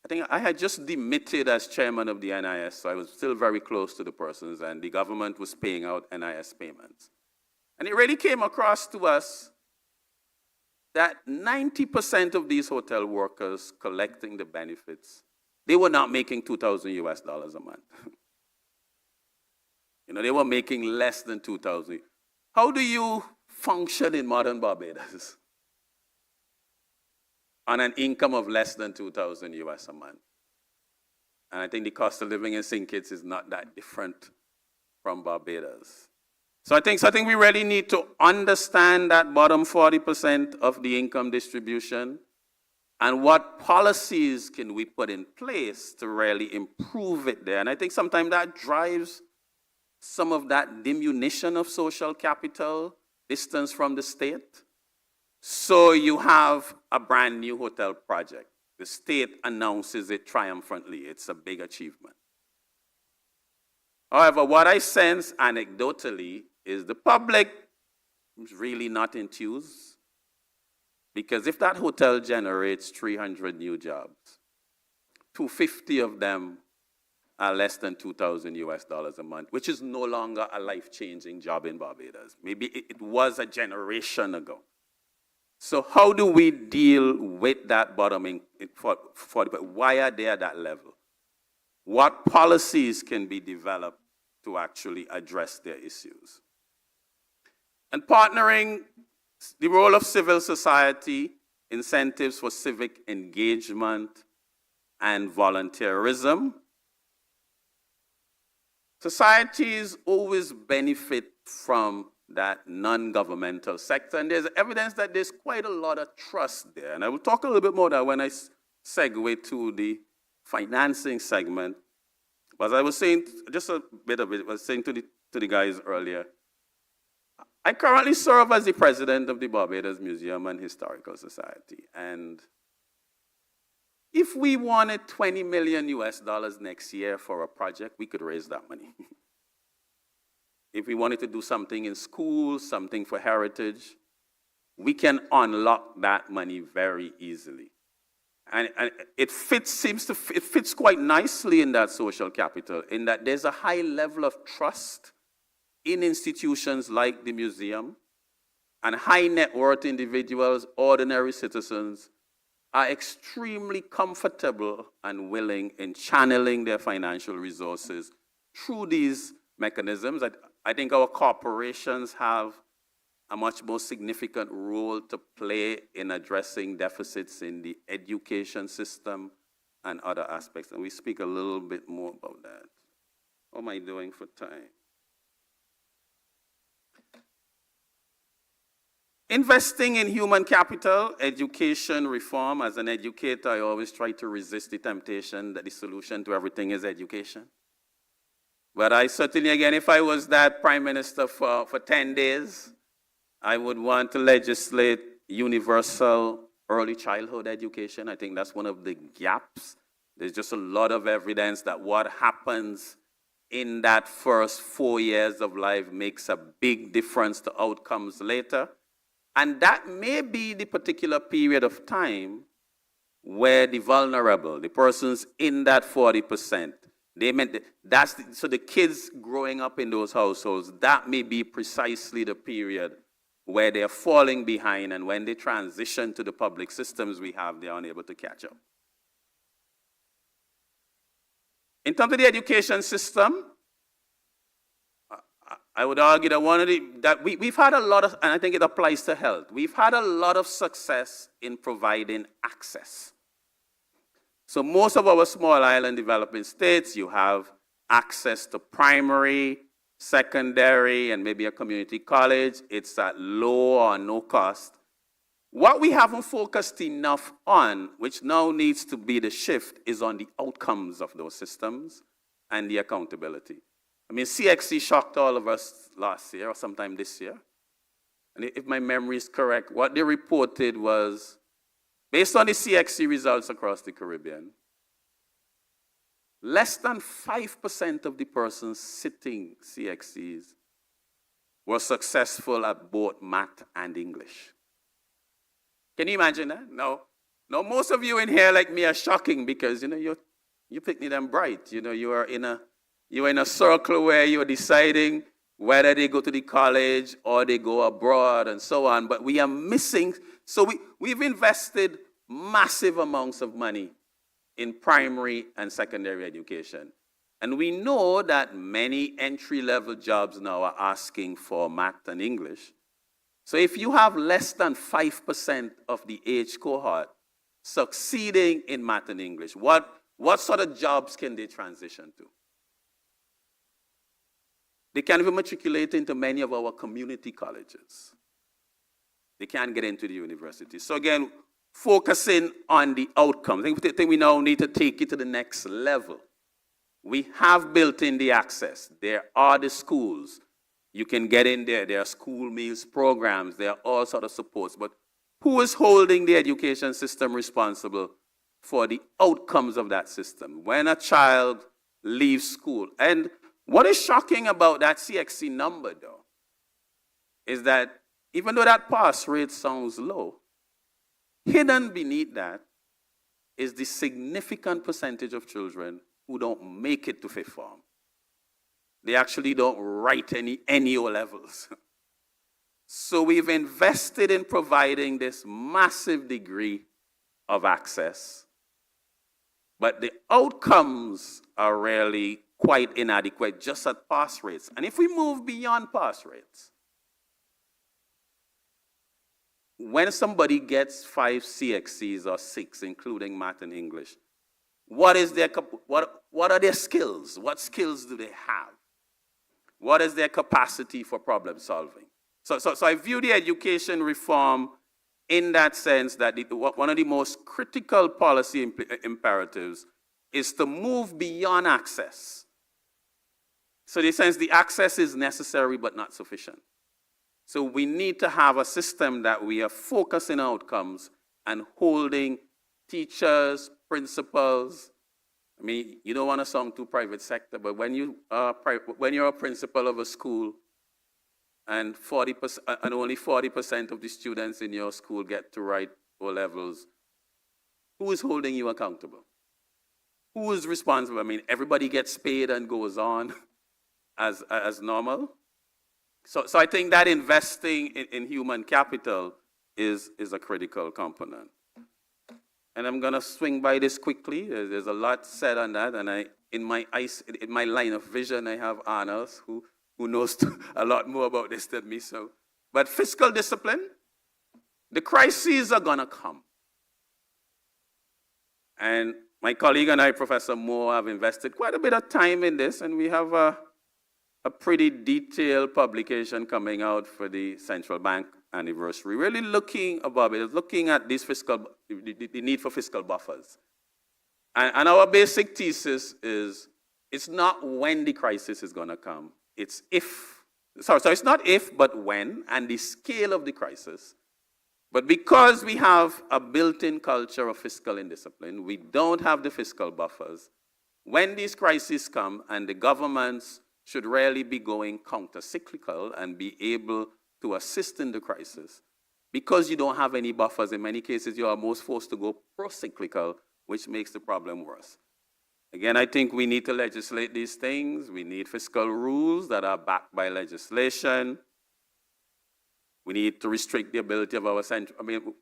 think I had just demitted as chairman of the NIS, so I was still very close to the persons, and the government was paying out NIS payments. And it really came across to us that 90% of these hotel workers collecting the benefits, they were not making $2,000 US a month. They were making less than 2,000. How do you function in modern Barbados on an income of less than 2,000 US a month? And I think the cost of living in St. Kitts is not that different from Barbados. So I think we really need to understand that bottom 40% of the income distribution and what policies can we put in place to really improve it there. And I think sometimes that drives some of that diminution of social capital, distance from the state. So you have a brand new hotel project. The state announces it triumphantly. It's a big achievement. However, what I sense anecdotally is the public is really not enthused, because if that hotel generates 300 new jobs, 250 of them are less than $2,000 US a month, which is no longer a life-changing job in Barbados. Maybe it was a generation ago. So how do we deal with that bottoming? Why are they at that level? What policies can be developed to actually address their issues? And partnering, the role of civil society, incentives for civic engagement and volunteerism. Societies always benefit from that non-governmental sector, and there's evidence that there's quite a lot of trust there. And I will talk a little bit more that when I segue to the financing segment. But as I was saying, just a bit of it, I was saying to the guys earlier, I currently serve as the president of the Barbados Museum and Historical Society. And if we wanted $20 million US next year for a project, we could raise that money. If we wanted to do something in schools, something for heritage, we can unlock that money very easily. And it fits quite nicely in that social capital, in that there's a high level of trust in institutions like the museum, and high net worth individuals, ordinary citizens, are extremely comfortable and willing in channeling their financial resources through these mechanisms. I think our corporations have a much more significant role to play in addressing deficits in the education system and other aspects. And we speak a little bit more about that. How am I doing for time? Investing in human capital, education reform. As an educator, I always try to resist the temptation that the solution to everything is education. But I certainly, again, if I was that prime minister for 10 days, I would want to legislate universal early childhood education. I think that's one of the gaps. There's just a lot of evidence that what happens in that first 4 years of life makes a big difference to outcomes later. And that may be the particular period of time where the vulnerable, the persons in that 40%, so the kids growing up in those households, that may be precisely the period where they're falling behind, and when they transition to the public systems we have, they're unable to catch up. In terms of the education system, I would argue that we've had a lot of, and I think it applies to health, we've had a lot of success in providing access. So most of our small island developing states, you have access to primary, secondary, and maybe a community college. It's at low or no cost. What we haven't focused enough on, which now needs to be the shift, is on the outcomes of those systems and the accountability. I mean, CXC shocked all of us last year or sometime this year. And if my memory is correct, what they reported was, based on the CXC results across the Caribbean, less than 5% of the persons sitting CXCs were successful at both math and English. Can you imagine that? No. Now, most of you in here like me are shocking because, you picking them bright. You're in a circle where you're deciding whether they go to the college or they go abroad and so on. But we are missing, so we've invested massive amounts of money in primary and secondary education. And we know that many entry-level jobs now are asking for math and English. So if you have less than 5% of the age cohort succeeding in math and English, what sort of jobs can they transition to? They can't even matriculate into many of our community colleges. They can't get into the university. So again, focusing on the outcomes. I think we now need to take it to the next level. We have built in the access. There are the schools. You can get in there. There are school meals programs. There are all sorts of supports. But who is holding the education system responsible for the outcomes of that system? When a child leaves school. And what is shocking about that CXC number, though, is that even though that pass rate sounds low, hidden beneath that is the significant percentage of children who don't make it to fifth form. They actually don't write any O levels. So we've invested in providing this massive degree of access, but the outcomes are really quite inadequate just at pass rates. And if we move beyond pass rates, when somebody gets 5 CXCs or 6, including math and English, what are their skills? What skills do they have? What is their capacity for problem solving? So I view the education reform in that sense that one of the most critical policy imperatives is to move beyond access. So in the sense the access is necessary but not sufficient. So we need to have a system that we are focusing on outcomes and holding teachers, principals. I mean, you don't want to sound too private sector, but when you're a principal of a school and only 40% of the students in your school get to write O levels, who is holding you accountable? Who is responsible? I mean, everybody gets paid and goes on as normal. So I think that investing in human capital is a critical component. And I'm going to swing by this quickly. There's a lot said on that, and in my line of vision, I have Arnold, who knows a lot more about this than me. But fiscal discipline, the crises are going to come. And my colleague and I, Professor Moore, have invested quite a bit of time in this, and we have a pretty detailed publication coming out for the central bank anniversary, really looking at this the need for fiscal buffers. And our basic thesis is it's not when the crisis is going to come, it's if. So it's not if, but when, and the scale of the crisis. But because we have a built-in culture of fiscal indiscipline, we don't have the fiscal buffers. When these crises come, and the governments should really be going counter-cyclical and be able to assist in the crisis. Because you don't have any buffers, in many cases, you are most forced to go pro-cyclical, which makes the problem worse. Again, I think we need to legislate these things. We need fiscal rules that are backed by legislation. We need to restrict the ability of our central. I mean,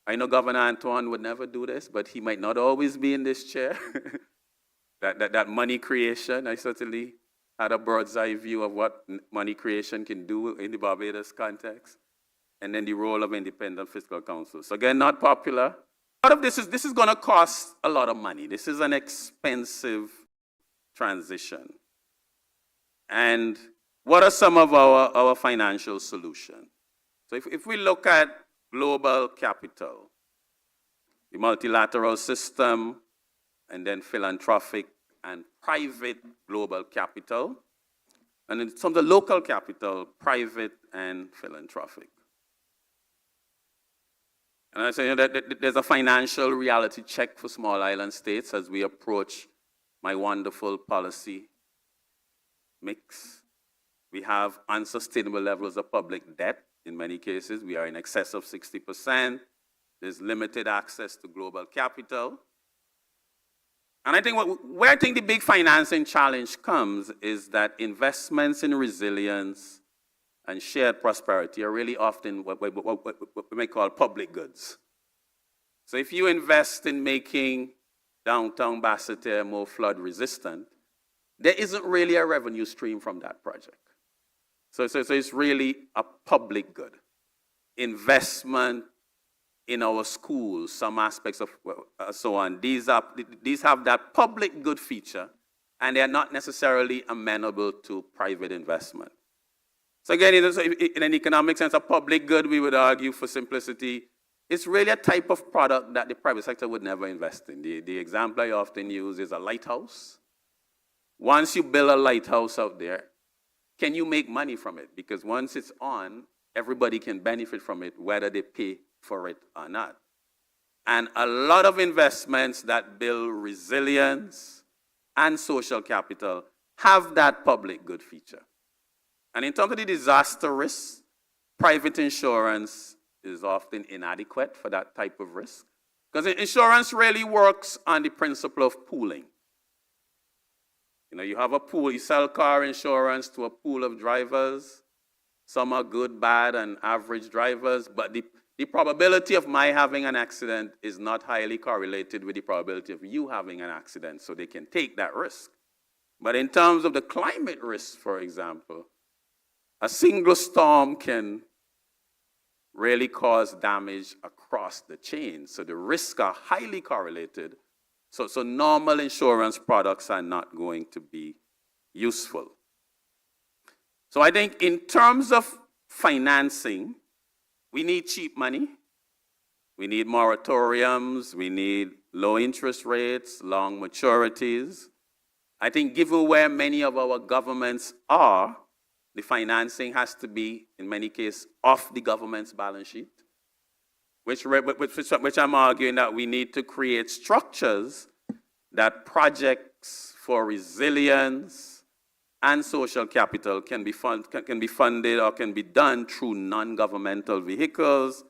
I know Governor Antoine would never do this, but he might not always be in this chair. that money creation, I certainly had a bird's eye view of what money creation can do in the Barbados context, and then the role of independent fiscal council. So again, not popular. Part of this is going to cost a lot of money. This is an expensive transition. And what are some of our financial solutions? So if we look at global capital, the multilateral system, and then philanthropic and private global capital, and in some of the local capital, private and philanthropic. And I say that there's a financial reality check for small island states as we approach my wonderful policy mix. We have unsustainable levels of public debt. In many cases, we are in excess of 60%. There's limited access to global capital. And I think where I think the big financing challenge comes is that investments in resilience and shared prosperity are really often what we may call public goods. So if you invest in making downtown Basseterre more flood resistant, there isn't really a revenue stream from that project. So it's really a public good. Investment in our schools, some aspects of so on, these have that public good feature, and they are not necessarily amenable to private investment. So again, in an economic sense, a public good, we would argue for simplicity, it's really a type of product that the private sector would never invest in. The example I often use is a lighthouse. Once you build a lighthouse out there, can you make money from it? Because once it's on, everybody can benefit from it, whether they pay for it or not. And a lot of investments that build resilience and social capital have that public good feature. And in terms of the disaster risks, private insurance is often inadequate for that type of risk. Because insurance really works on the principle of pooling. You know, you have a pool, you sell car insurance to a pool of drivers. Some are good, bad, and average drivers, but the probability of my having an accident is not highly correlated with the probability of you having an accident, so they can take that risk. But in terms of the climate risk, for example, a single storm can really cause damage across the chain. So the risks are highly correlated. So normal insurance products are not going to be useful. So I think in terms of financing, we need cheap money. We need moratoriums. We need low interest rates, long maturities. I think given where many of our governments are, the financing has to be, in many cases, off the government's balance sheet, which I'm arguing that we need to create structures that projects for resilience and social capital can be funded or can be done through non-governmental vehicles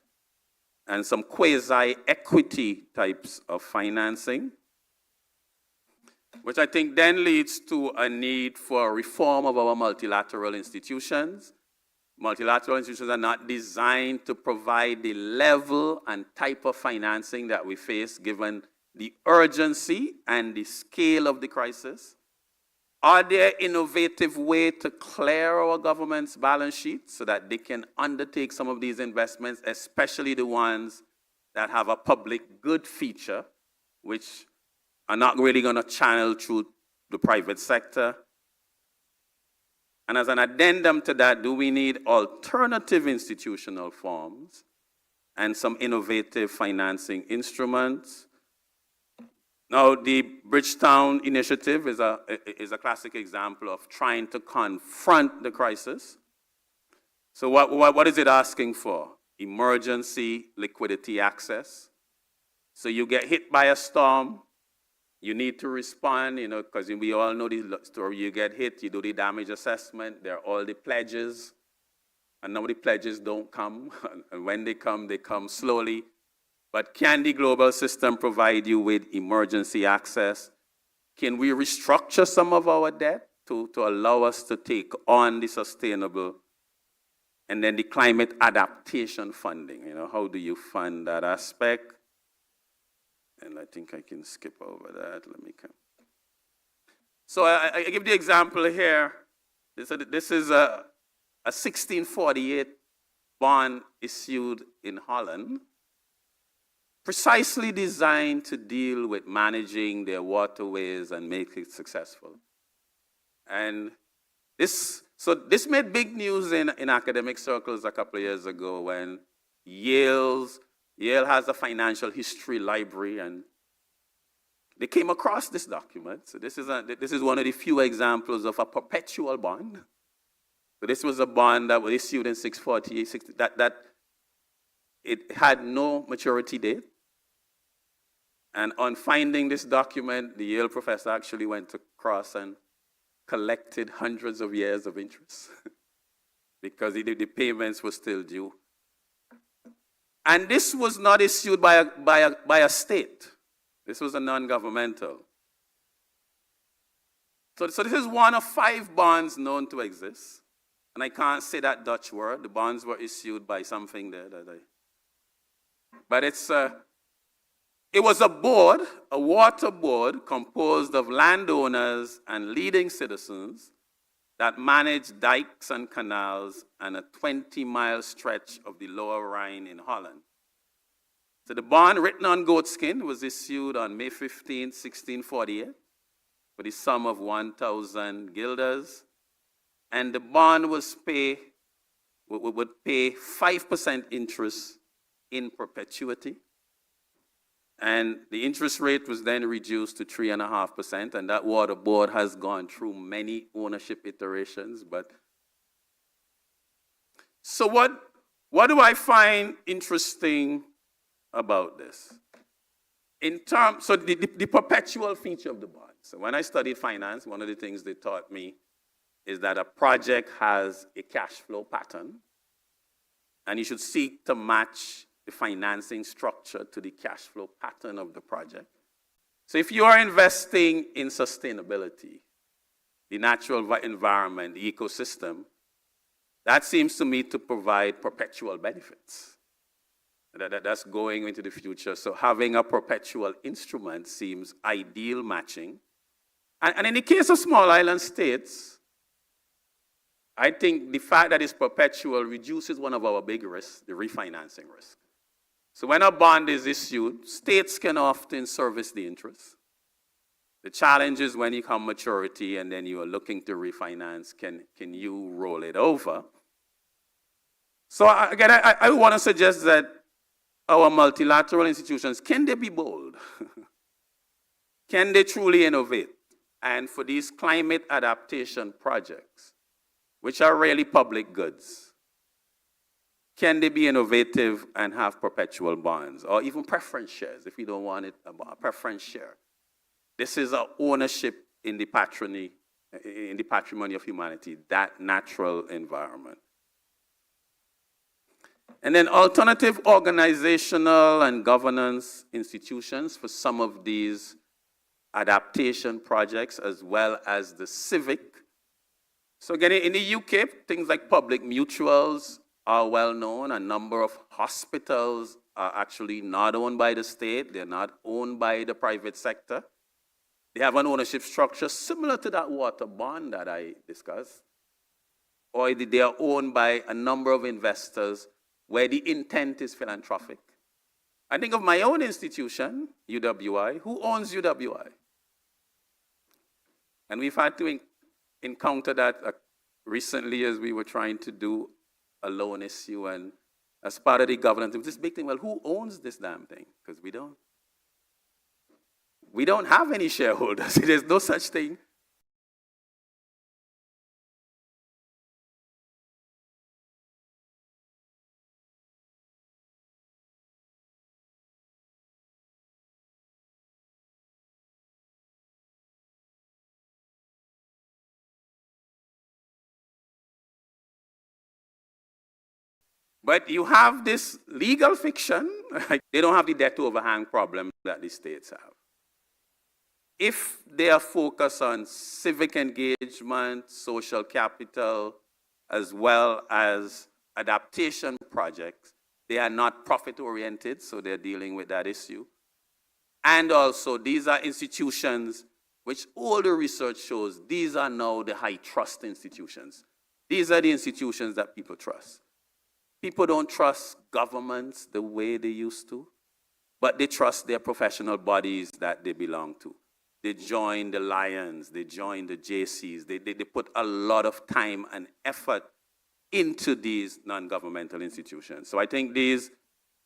and some quasi-equity types of financing, which I think then leads to a need for reform of our multilateral institutions. Multilateral institutions are not designed to provide the level and type of financing that we face given the urgency and the scale of the crisis. Are there innovative ways to clear our government's balance sheet so that they can undertake some of these investments, especially the ones that have a public good feature, which are not really going to channel through the private sector? And as an addendum to that, do we need alternative institutional forms and some innovative financing instruments? Now, the Bridgetown Initiative is a classic example of trying to confront the crisis. So what is it asking for? Emergency liquidity access. So you get hit by a storm, you need to respond, because we all know the story. You get hit, you do the damage assessment, there are all the pledges, and now the pledges don't come, and when they come slowly. But can the global system provide you with emergency access? Can we restructure some of our debt to allow us to take on the sustainable? And then the climate adaptation funding, how do you fund that aspect? And I think I can skip over that. Let me come. So I give the example here. This is a 1648 bond issued in Holland, precisely designed to deal with managing their waterways and make it successful. And this made big news in academic circles a couple of years ago when Yale has a financial history library, and they came across this document. So this is one of the few examples of a perpetual bond. So this was a bond that was issued in 648, that it had no maturity date. And on finding this document, the Yale professor actually went across and collected hundreds of years of interest because the payments were still due. And this was not issued by a state. This was a non-governmental. So this is one of 5 bonds known to exist. And I can't say that Dutch word. The bonds were issued by something there. But it was a board, a water board, composed of landowners and leading citizens that managed dikes and canals and a 20-mile stretch of the Lower Rhine in Holland. So the bond, written on goatskin, was issued on May 15, 1648, for the sum of 1,000 guilders, and the bond would pay 5% interest in perpetuity. And the interest rate was then reduced to 3.5%, and that water board has gone through many ownership iterations. So what do I find interesting about this? So the perpetual feature of the bond. So when I studied finance, one of the things they taught me is that a project has a cash flow pattern, and you should seek to match the financing structure to the cash flow pattern of the project. So if you are investing in sustainability, the natural environment, the ecosystem, that seems to me to provide perpetual benefits. That's going into the future. So having a perpetual instrument seems ideal matching. And in the case of small island states, I think the fact that it's perpetual reduces one of our big risks, the refinancing risk. So when a bond is issued, states can often service the interest. The challenge is when you come maturity and then you are looking to refinance, can you roll it over? So again, I want to suggest that our multilateral institutions, can they be bold? Can they truly innovate? And for these climate adaptation projects, which are really public goods, can they be innovative and have perpetual bonds, or even preference shares if you don't want it, a preference share? This is our ownership in the patrimony of humanity, that natural environment. And then alternative organizational and governance institutions for some of these adaptation projects, as well as the civic. So again, in the UK, things like public mutuals are well known. A number of hospitals are actually not owned by the state. They're not owned by the private sector. They have an ownership structure similar to that water bond that I discussed. Or they are owned by a number of investors where the intent is philanthropic. I think of my own institution, UWI. Who owns UWI? And we've had to encounter that recently as we were trying to do a loan issue, and as part of the governance, it was this big thing, well, who owns this damn thing? Because we don't have any shareholders. There's no such thing. But you have this legal fiction. They don't have the debt overhang problem that the states have. If they are focused on civic engagement, social capital, as well as adaptation projects, they are not profit-oriented, so they're dealing with that issue. And also, these are institutions which all the research shows these are now the high trust institutions. These are the institutions that people trust. People don't trust governments the way they used to, but they trust their professional bodies that they belong to. They join the Lions, they join the JCs, they put a lot of time and effort into these non-governmental institutions. So I think these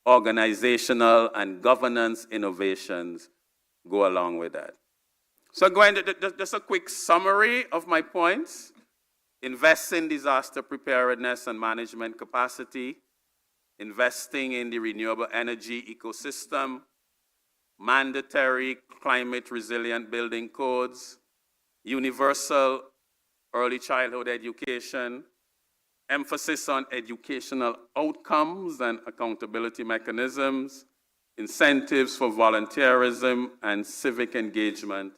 organizational and governance innovations go along with that. So going to just a quick summary of my points. Invest in disaster preparedness and management capacity, investing in the renewable energy ecosystem, mandatory climate resilient building codes, universal early childhood education, emphasis on educational outcomes and accountability mechanisms, incentives for volunteerism and civic engagement,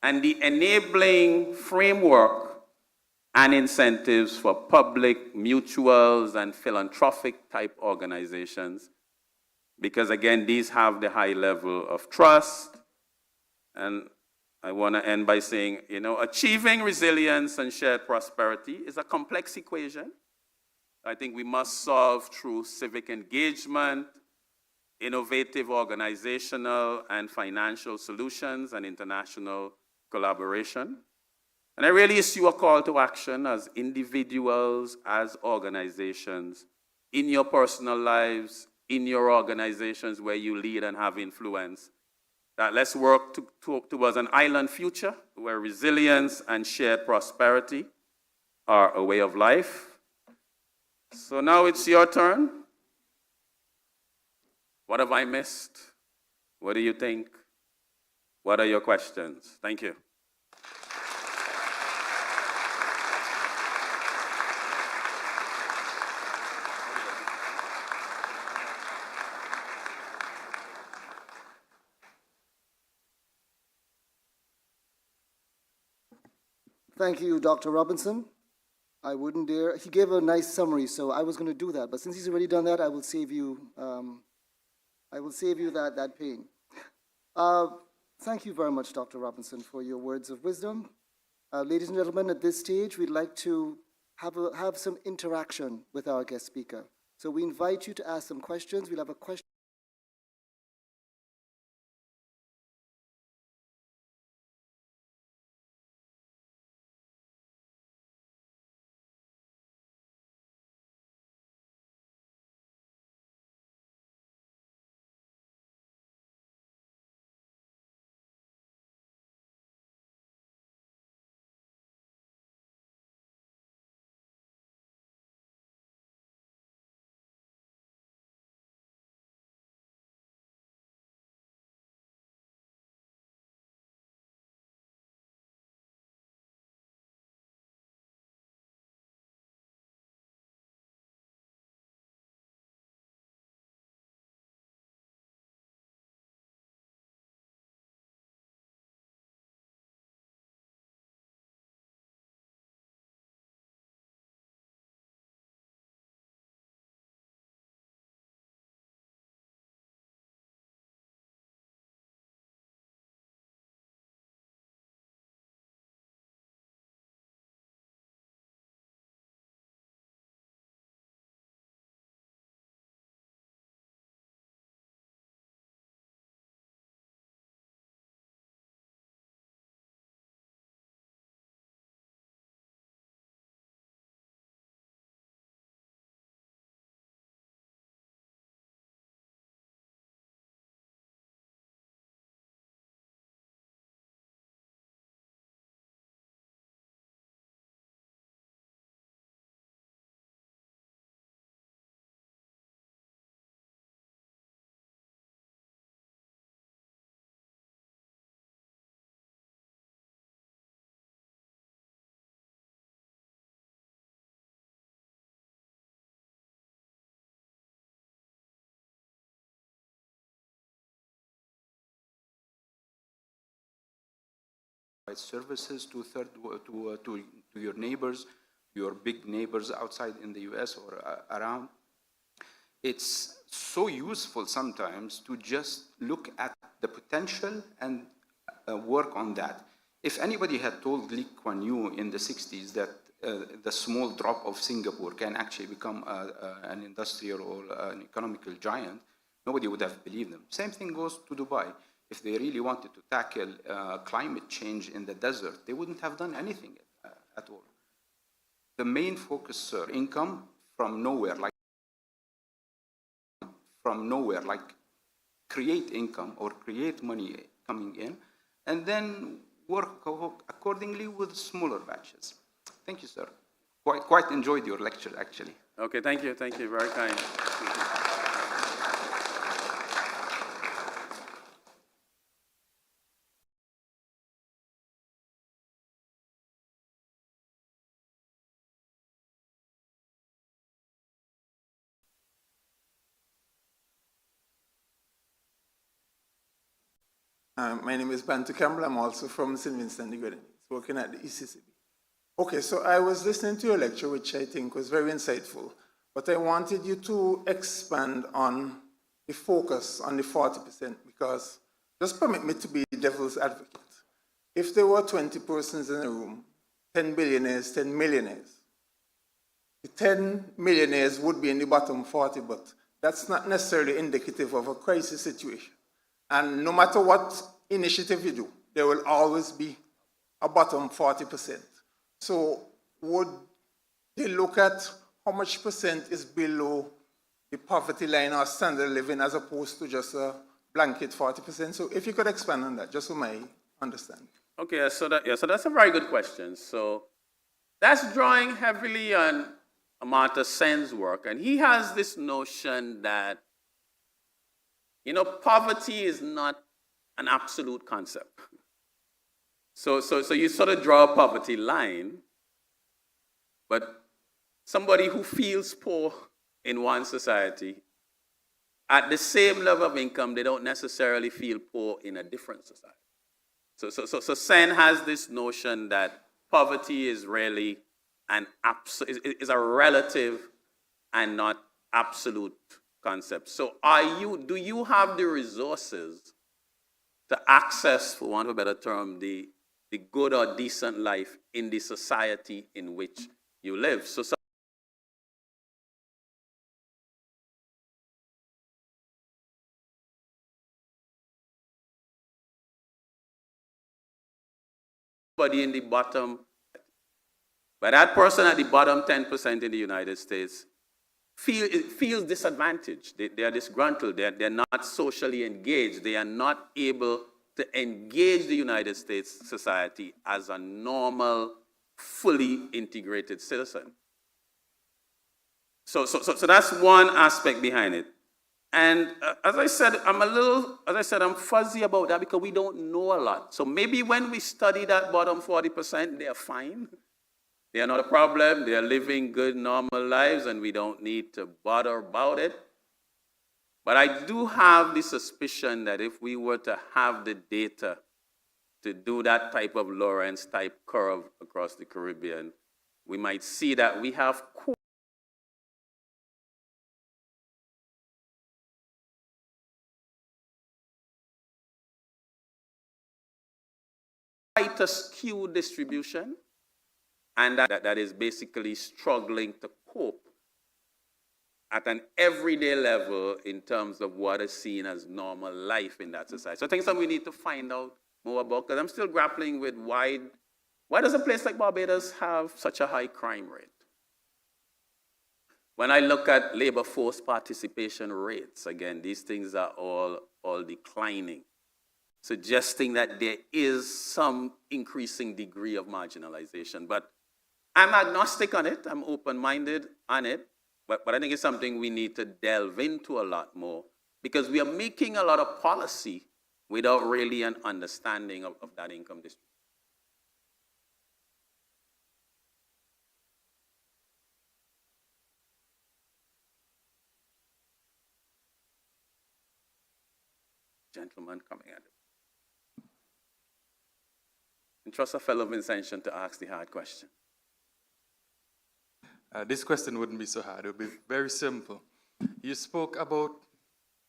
and the enabling framework and incentives for public, mutuals, and philanthropic type organizations. Because again, these have the high level of trust. And I want to end by saying, achieving resilience and shared prosperity is a complex equation. I think we must solve through civic engagement, innovative organizational and financial solutions, and international collaboration. And I really issue a call to action as individuals, as organizations, in your personal lives, in your organizations where you lead and have influence, that let's work towards an island future where resilience and shared prosperity are a way of life. So now it's your turn. What have I missed? What do you think? What are your questions? Thank you. Thank you, Dr. Robinson. I wouldn't dare. He gave a nice summary, so I was going to do that. But since he's already done that, I will save you. That pain. Thank you very much, Dr. Robinson, for your words of wisdom. Ladies and gentlemen, at this stage, we'd like to have some interaction with our guest speaker. So we invite you to ask some questions. We'll have a question. Services to your neighbors, your big neighbors outside in the US or around. It's so useful sometimes to just look at the potential and work on that. If anybody had told Lee Kuan Yew in the 60s that the small drop of Singapore can actually become an industrial or an economical giant, nobody would have believed them. Same thing goes to Dubai. If they really wanted to tackle climate change in the desert, they wouldn't have done anything at all. The main focus, sir, income from nowhere, like create income or create money coming in, and then work accordingly with smaller batches. Thank you, sir. Quite enjoyed your lecture, actually. Okay, thank you, very kind. My name is Bantu Campbell. I'm also from St. Vincent and the Grenadines, working at the ECCB. Okay, so I was listening to your lecture, which I think was very insightful, but I wanted you to expand on the focus on the 40%, because just permit me to be devil's advocate. If there were 20 persons in a room, 10 billionaires, 10 millionaires, the 10 millionaires would be in the bottom 40, but that's not necessarily indicative of a crisis situation. And no matter what initiative you do, there will always be a bottom 40%. So would they look at how much percent is below the poverty line or standard of living as opposed to just a blanket 40%? So if you could expand on that, just so my understanding. Okay, so that's a very good question. So that's drawing heavily on Amartya Sen's work, and he has this notion that, poverty is not an absolute concept. So you sort of draw a poverty line, but somebody who feels poor in one society, at the same level of income, they don't necessarily feel poor in a different society. So Sen has this notion that poverty is really is a relative and not absolute concept. So do you have the resources to access, for want of a better term, the good or decent life in the society in which you live? So somebody in the bottom, but that person at the bottom 10% in the United States feels disadvantaged. They are disgruntled. They're not socially engaged. They are not able to engage the United States society as a normal, fully integrated citizen. So that's one aspect behind it. And as I said, I'm fuzzy about that because we don't know a lot. So maybe when we study that bottom 40%, they're fine. They are not a problem. They are living good, normal lives, and we don't need to bother about it. But I do have the suspicion that if we were to have the data to do that type of Lorentz-type curve across the Caribbean, we might see that we have quite a skewed distribution, and that is basically struggling to cope at an everyday level in terms of what is seen as normal life in that society. So I think it's something we need to find out more about, because I'm still grappling with why does a place like Barbados have such a high crime rate? When I look at labor force participation rates, again, these things are all declining, suggesting that there is some increasing degree of marginalization. But I'm agnostic on it. I'm open-minded on it. But I think it's something we need to delve into a lot more, because we are making a lot of policy without really an understanding of that income distribution. Gentleman coming at it. And trust a fellow Vincentian to ask the hard question. This question wouldn't be so hard. It would be very simple. You spoke about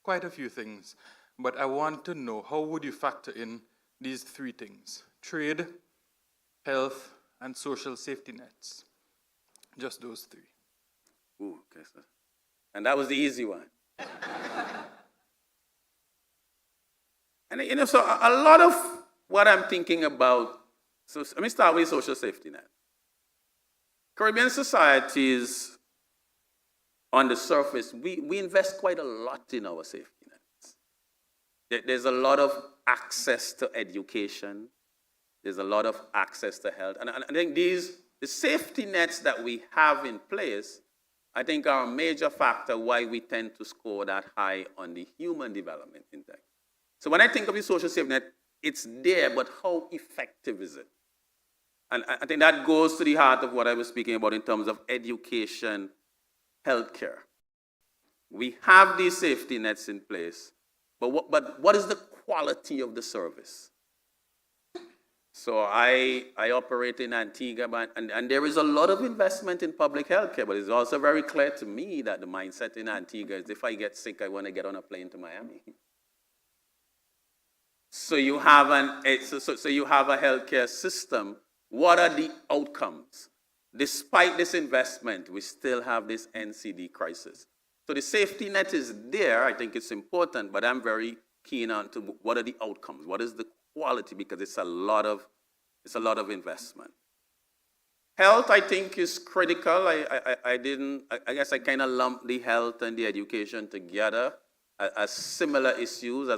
quite a few things, but I want to know, how would you factor in these three things? Trade, health, and social safety nets. Just those three. Ooh, okay, sir. And that was the easy one. And you know, so a lot of what I'm thinking about, so let me start with social safety net. Caribbean societies, on the surface, we invest quite a lot in our safety nets. There's a lot of access to education. There's a lot of access to health. And I think the safety nets that we have in place, I think are a major factor why we tend to score that high on the human development index. So when I think of the social safety net, it's there, but how effective is it? And I think that goes to the heart of what I was speaking about in terms of education, healthcare. We have these safety nets in place, but what is the quality of the service? So I operate in Antigua, and there is a lot of investment in public healthcare, but it's also very clear to me that the mindset in Antigua is if I get sick, I want to get on a plane to Miami. So you have so you have a healthcare system. What are the outcomes? Despite this investment, we still have this NCD crisis. So the safety net is there. I think it's important, but I'm very keen on to what are the outcomes? What is the quality? Because it's a lot of investment. Health, I think, is critical. I guess I kind of lumped the health and the education together as similar issues.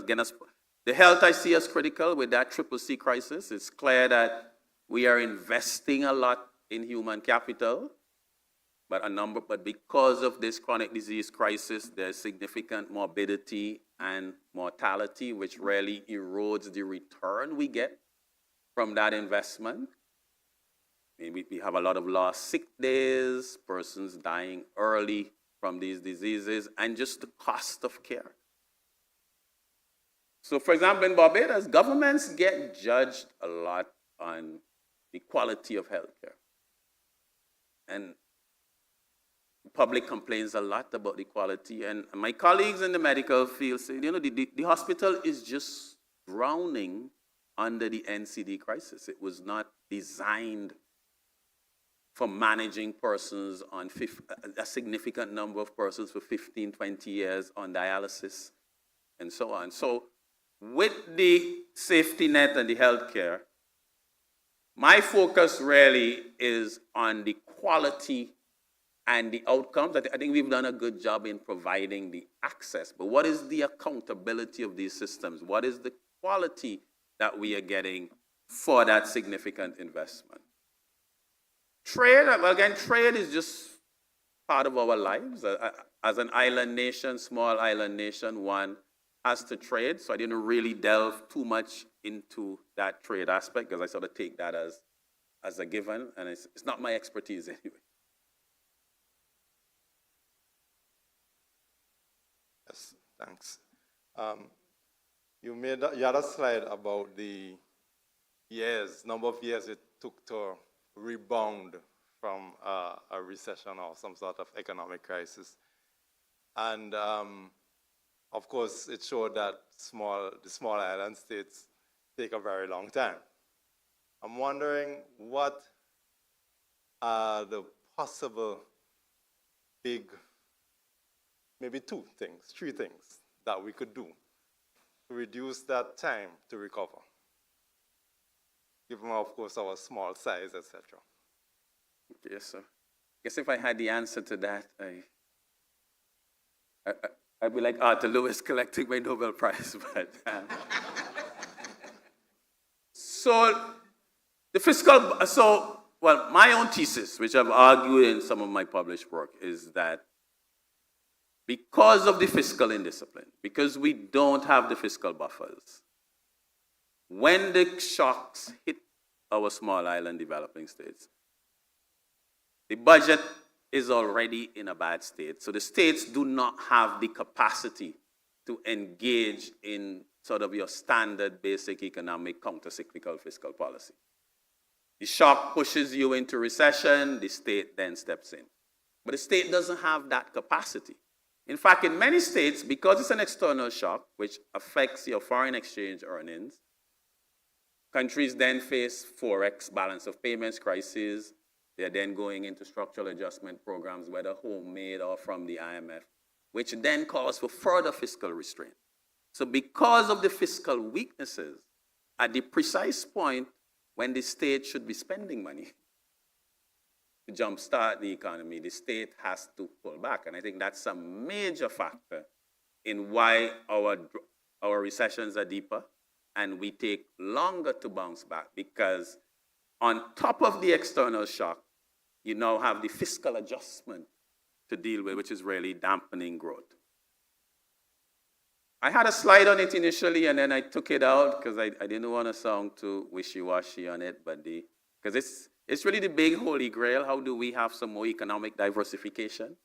The health I see as critical with that CCC crisis. It's clear that we are investing a lot in human capital, but because of this chronic disease crisis, there's significant morbidity and mortality, which really erodes the return we get from that investment. We have a lot of lost sick days, persons dying early from these diseases, and just the cost of care. So, for example, in Barbados, governments get judged a lot on the quality of healthcare. And the public complains a lot about the quality. And my colleagues in the medical field say, you know, the hospital is just drowning under the NCD crisis. It was not designed for managing persons on a significant number of persons for 15, 20 years on dialysis and so on. So with the safety net and the healthcare, my focus really is on the quality and the outcomes. I think we've done a good job in providing the access, but what is the accountability of these systems? What is the quality that we are getting for that significant investment? Trade, well, again, trade is just part of our lives. As an island nation, small island nation, one has to trade, so I didn't really delve too much into that trade aspect because I sort of take that as a given, and it's not my expertise anyway. Yes, thanks. You had a slide about the number of years it took to rebound from a recession or some sort of economic crisis. And of course, it showed that the small island states take a very long time. I'm wondering what are the possible maybe three things that we could do to reduce that time to recover, given, of course, our small size, etc. Yes, sir. I guess if I had the answer to that, I'd be like Arthur Lewis collecting my Nobel Prize. But my own thesis, which I've argued in some of my published work, is that because of the fiscal indiscipline, because we don't have the fiscal buffers, when the shocks hit our small island developing states, the budget is already in a bad state. So the states do not have the capacity to engage in sort of your standard basic economic counter-cyclical fiscal policy. The shock pushes you into recession, the state then steps in. But the state doesn't have that capacity. In fact, in many states, because it's an external shock, which affects your foreign exchange earnings, Countries then face Forex balance of payments crises. They're then going into structural adjustment programs, whether homemade or from the IMF, which then calls for further fiscal restraint. So because of the fiscal weaknesses, at the precise point when the state should be spending money to jumpstart the economy, the state has to pull back. And I think that's a major factor in why our recessions are deeper and we take longer to bounce back, because on top of the external shock, you now have the fiscal adjustment to deal with, which is really dampening growth. I had a slide on it initially, and then I took it out because I didn't want to sound too wishy-washy on it, but because it's really the big holy grail. How do we have some more economic diversification?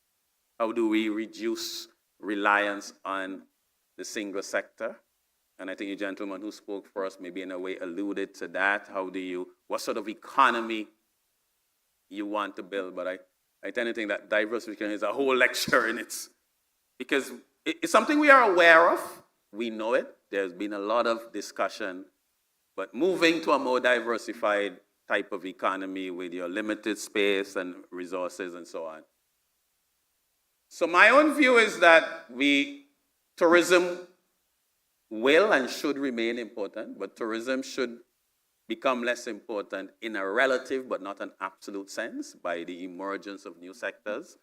How do we reduce reliance on the single sector? And I think you gentlemen who spoke first maybe in a way alluded to that. What sort of economy you want to build? But I tend to think that diversification is a whole lecture in it, because it's something we are aware of. We know it. There's been a lot of discussion, but moving to a more diversified type of economy with your limited space and resources and so on. So my own view is that tourism will and should remain important, but tourism should become less important in a relative but not an absolute sense by the emergence of new sectors.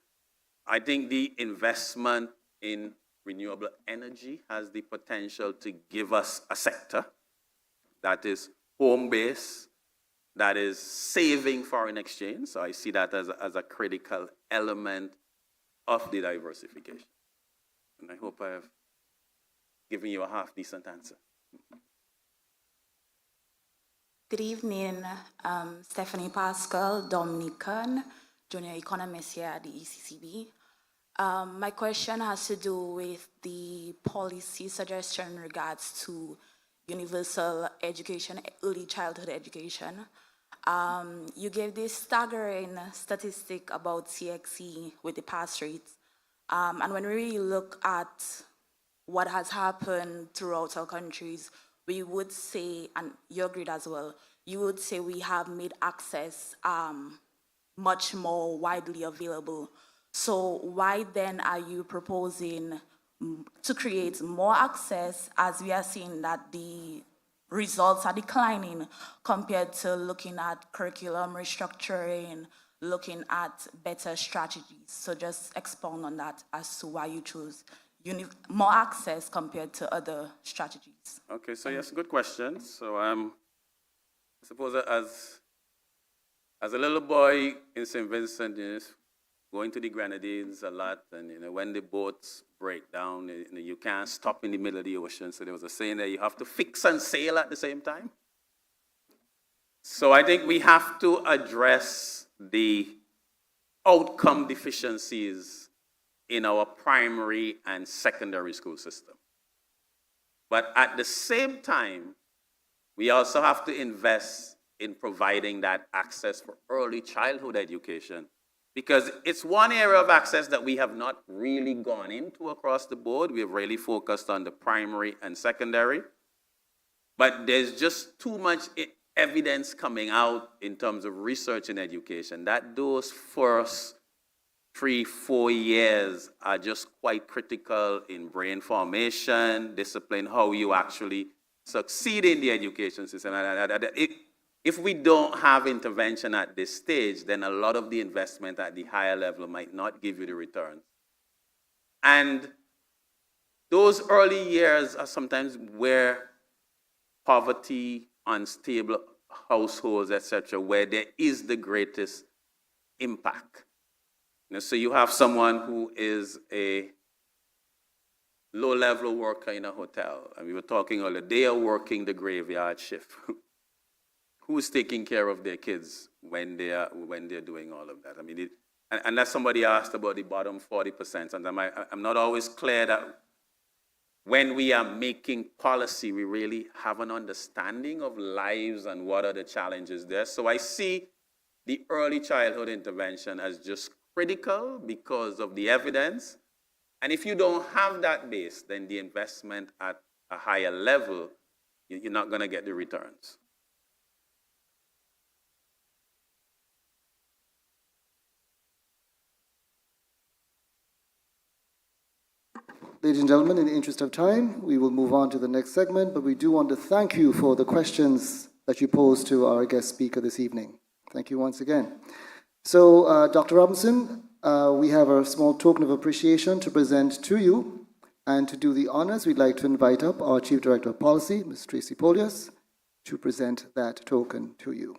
I think the investment in renewable energy has the potential to give us a sector that is home-based, that is saving foreign exchange. So I see that as a critical element of the diversification. And I hope I have given you a half-decent answer. Good evening, Stephanie Pascal, Dominican, junior economist here at the ECCB. My question has to do with the policy suggestion in regards to universal education, early childhood education. You gave this staggering statistic about CXC with the pass rates. And when we really look at what has happened throughout our countries, we would say, and you agreed as well, you would say we have made access much more widely available. So why then are you proposing to create more access, as we are seeing that the results are declining compared to looking at curriculum restructuring, looking at better strategies? So just expound on that as to why you chose more access compared to other strategies. Okay, so yes, good question. So I suppose as a little boy in St. Vincent, going to the Grenadines a lot, and when the boats break down, you can't stop in the middle of the ocean. So there was a saying that you have to fix and sail at the same time. So I think we have to address the outcome deficiencies in our primary and secondary school system. But at the same time, we also have to invest in providing that access for early childhood education, because it's one area of access that we have not really gone into across the board. We have really focused on the primary and secondary, but there's just too much evidence coming out in terms of research in education that those first 3-4 years are just quite critical in brain formation, discipline, how you actually succeed in the education system. If we don't have intervention at this stage, then a lot of the investment at the higher level might not give you the returns. And those early years are sometimes where poverty, unstable households, etc., where there is the greatest impact. So you have someone who is a low-level worker in a hotel, and we were talking earlier, they are working the graveyard shift. Who's taking care of their kids when they're doing all of that? I mean, unless somebody asked about the bottom 40%, and I'm not always clear that when we are making policy, we really have an understanding of lives and what are the challenges there. So I see the early childhood intervention as just critical because of the evidence. And if you don't have that base, then the investment at a higher level, you're not going to get the returns. Ladies and gentlemen, in the interest of time, we will move on to the next segment, but we do want to thank you for the questions that you posed to our guest speaker this evening. Thank you once again. So, Dr. Robinson, we have a small token of appreciation to present to you. And to do the honors, we'd like to invite up our Chief Director of Policy, Ms. Tracy Polius, to present that token to you.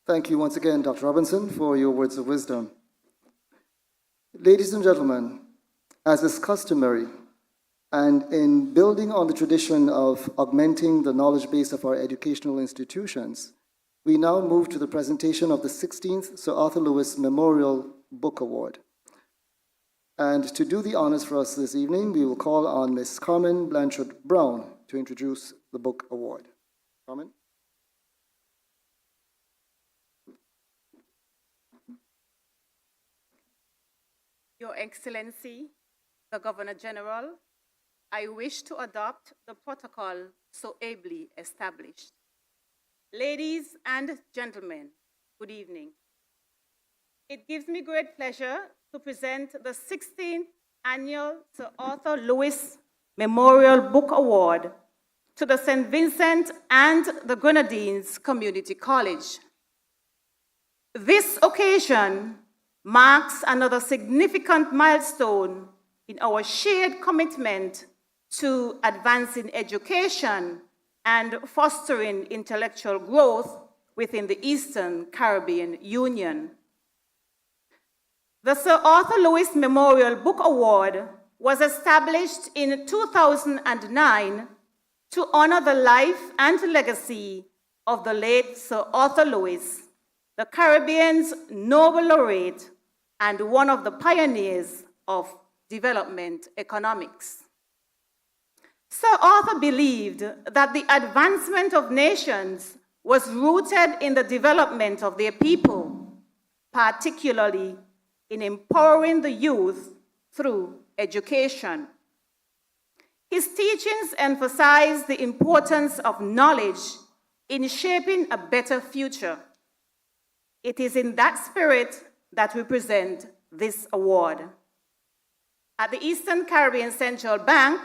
Thank you once again, Dr. Robinson, for your words of wisdom. Ladies and gentlemen, as is customary, and in building on the tradition of augmenting the knowledge base of our educational institutions, we now move to the presentation of the 16th Sir Arthur Lewis Memorial Book Award. And to do the honors for us this evening, we will call on Ms. Carmen Blanchard Brown to introduce the book award. Carmen? Your Excellency, the Governor General, I wish to adopt the protocol so ably established. Ladies and gentlemen, good evening. It gives me great pleasure to present the 16th Annual Sir Arthur Lewis Memorial Book Award to the St. Vincent and the Grenadines Community College. This occasion marks another significant milestone in our shared commitment to advancing education and fostering intellectual growth within the Eastern Caribbean Union. The Sir Arthur Lewis Memorial Book Award was established in 2009 to honor the life and legacy of the late Sir Arthur Lewis, the Caribbean's Nobel laureate and one of the pioneers of development economics. Sir Arthur believed that the advancement of nations was rooted in the development of their people, particularly in empowering the youth through education. His teachings emphasized the importance of knowledge in shaping a better future. It is in that spirit that we present this award. At the Eastern Caribbean Central Bank,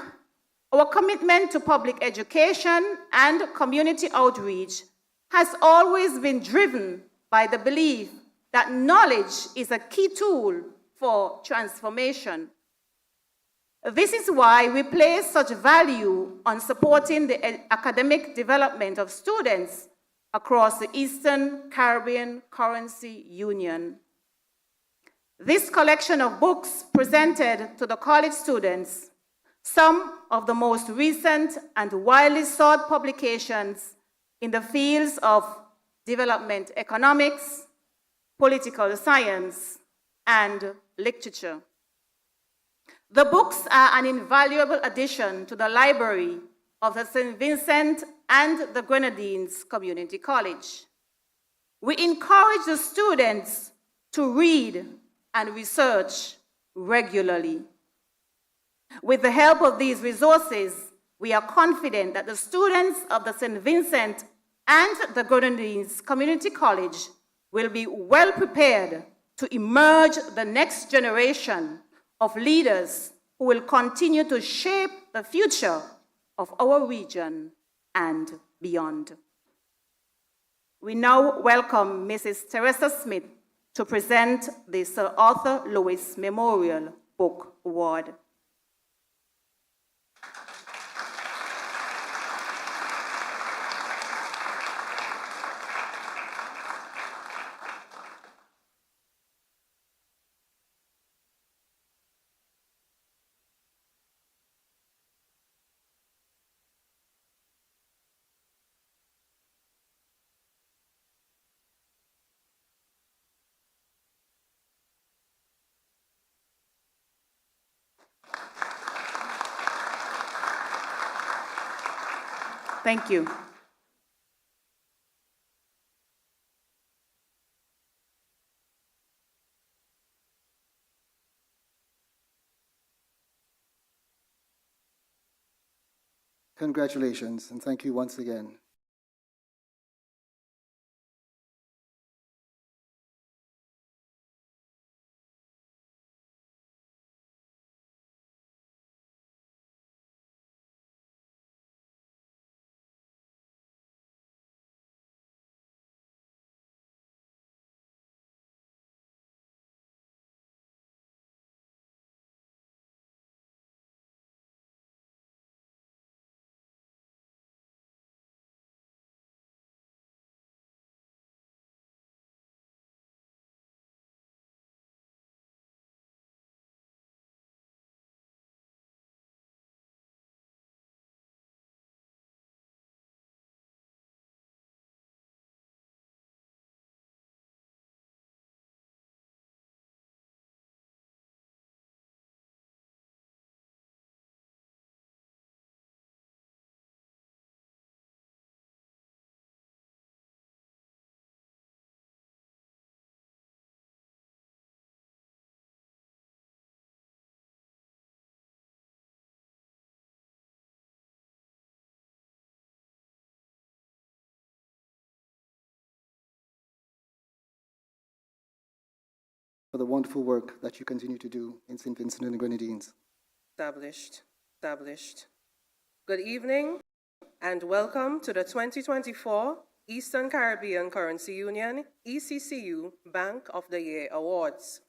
our commitment to public education and community outreach has always been driven by the belief that knowledge is a key tool for transformation. This is why we place such value on supporting the academic development of students across the Eastern Caribbean Currency Union. This collection of books presented to the college students some of the most recent and widely sought publications in the fields of development economics, political science, and literature. The books are an invaluable addition to the library of the St. Vincent and the Grenadines Community College. We encourage the students to read and research regularly. With the help of these resources, we are confident that the students of the St. Vincent and the Grenadines Community College will be well prepared to emerge the next generation of leaders who will continue to shape the future of our region and beyond. We now welcome Mrs. Teresa Smith to present the Sir Arthur Lewis Memorial Book Award. Thank you. Congratulations, and thank you once again. For the wonderful work that you continue to do in St. Vincent and the Grenadines. Established. Good evening and welcome to the 2024 Eastern Caribbean Currency Union ECCU Bank of the Year Awards.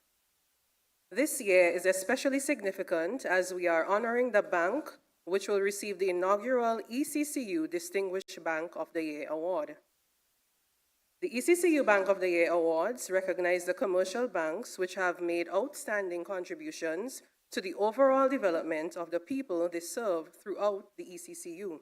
This year is especially significant as we are honoring the bank which will receive the inaugural ECCU Distinguished Bank of the Year Award. The ECCU Bank of the Year Awards recognize the commercial banks which have made outstanding contributions to the overall development of the people they serve throughout the ECCU.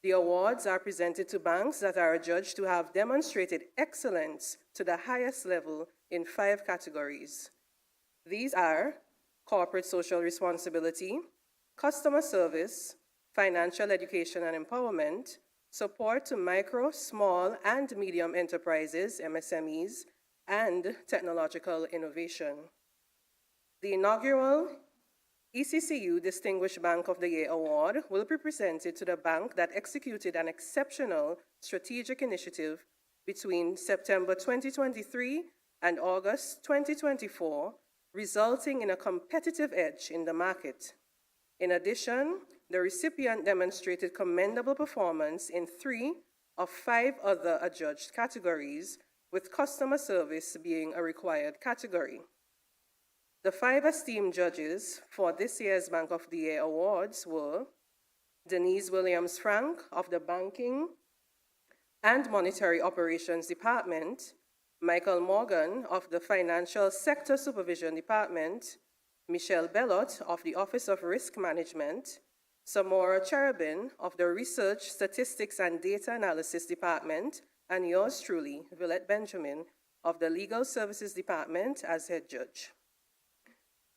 The awards are presented to banks that are adjudged to have demonstrated excellence to the highest level in 5 categories. These are corporate social responsibility, customer service, financial education and empowerment, support to micro, small, and medium enterprises, MSMEs, and technological innovation. The inaugural ECCU Distinguished Bank of the Year Award will be presented to the bank that executed an exceptional strategic initiative between September 2023 and August 2024, resulting in a competitive edge in the market. In addition, the recipient demonstrated commendable performance in 3 of 5 other adjudged categories, with customer service being a required category. The 5 esteemed judges for this year's Bank of the Year Awards were Denise Williams-Frank of the Banking and Monetary Operations Department, Michael Morgan of the Financial Sector Supervision Department, Michelle Bellot of the Office of Risk Management, Samora Cherubin of the Research, Statistics and Data Analysis Department, and yours truly, Villette Benjamin of the Legal Services Department as head judge.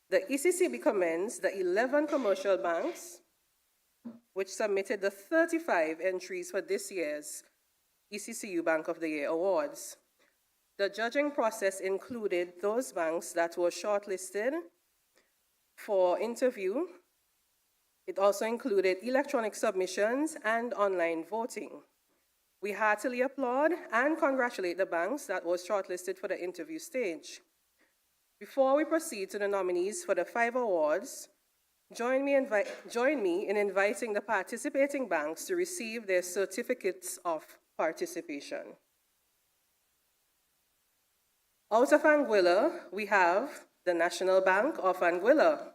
The ECCB commends the 11 commercial banks which submitted the 35 entries for this year's ECCU Bank of the Year Awards. The judging process included those banks that were shortlisted for interview. It also included electronic submissions and online voting. We heartily applaud and congratulate the banks that was shortlisted for the interview stage. Before we proceed to the nominees for the 5 awards, join me in inviting the participating banks to receive their certificates of participation. Out of Anguilla, we have the National Bank of Anguilla.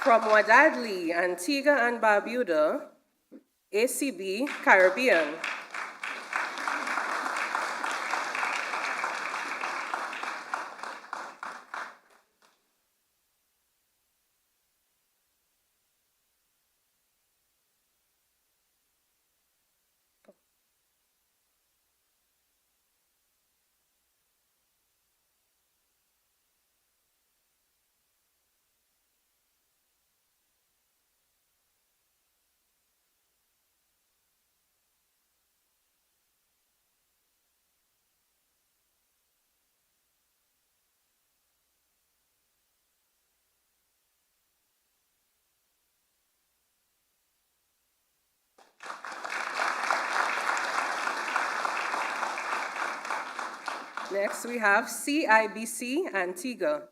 From Wadadli, Antigua and Barbuda, ECCB, Caribbean. Next, we have CIBC, Antigua.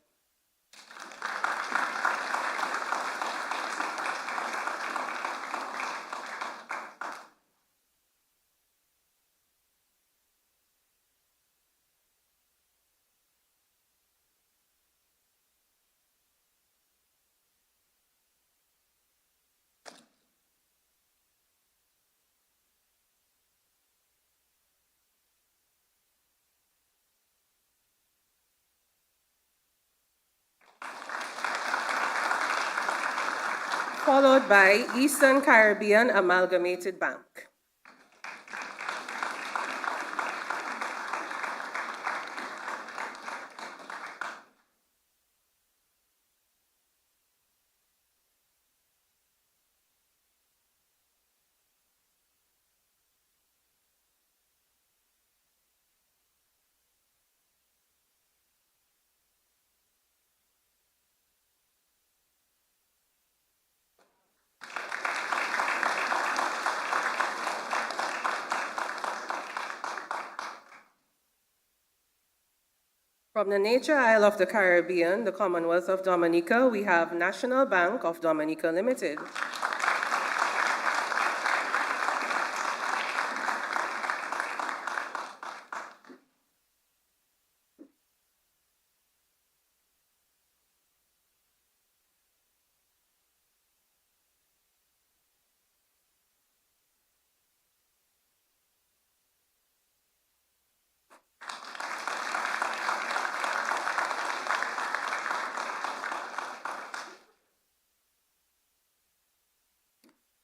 Followed by Eastern Caribbean Amalgamated Bank. From the Nature Isle of the Caribbean, the Commonwealth of Dominica, we have National Bank of Dominica Limited.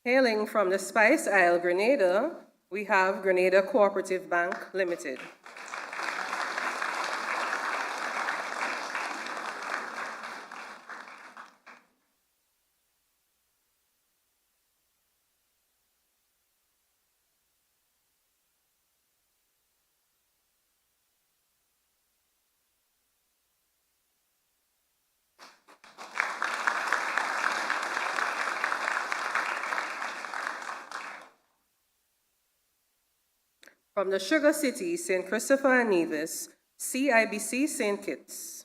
Hailing from the Spice Isle, Grenada, we have Grenada Cooperative Bank Limited. From the Sugar City, St. Christopher and Nevis, CIBC St. Kitts.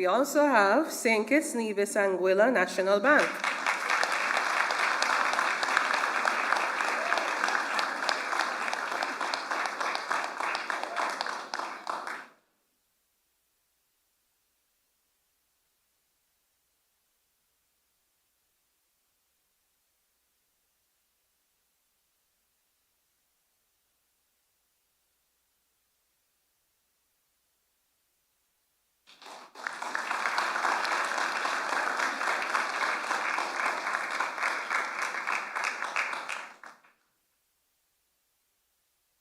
We also have St. Kitts Nevis Anguilla National Bank.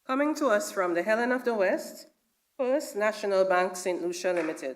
Coming to us from the Helen of the West, First National Bank St. Lucia Limited.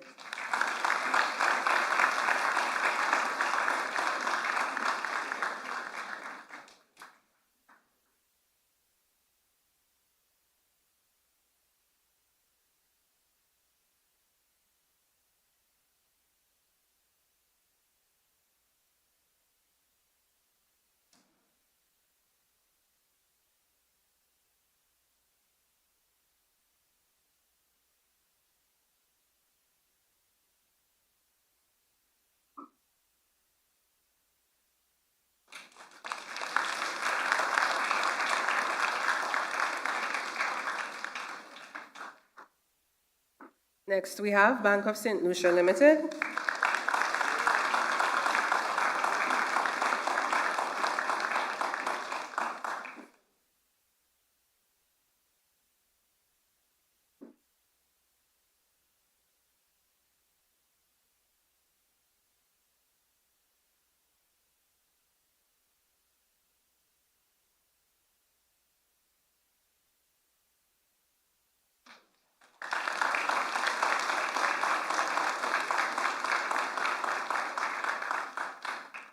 Next, we have Bank of St. Lucia Limited.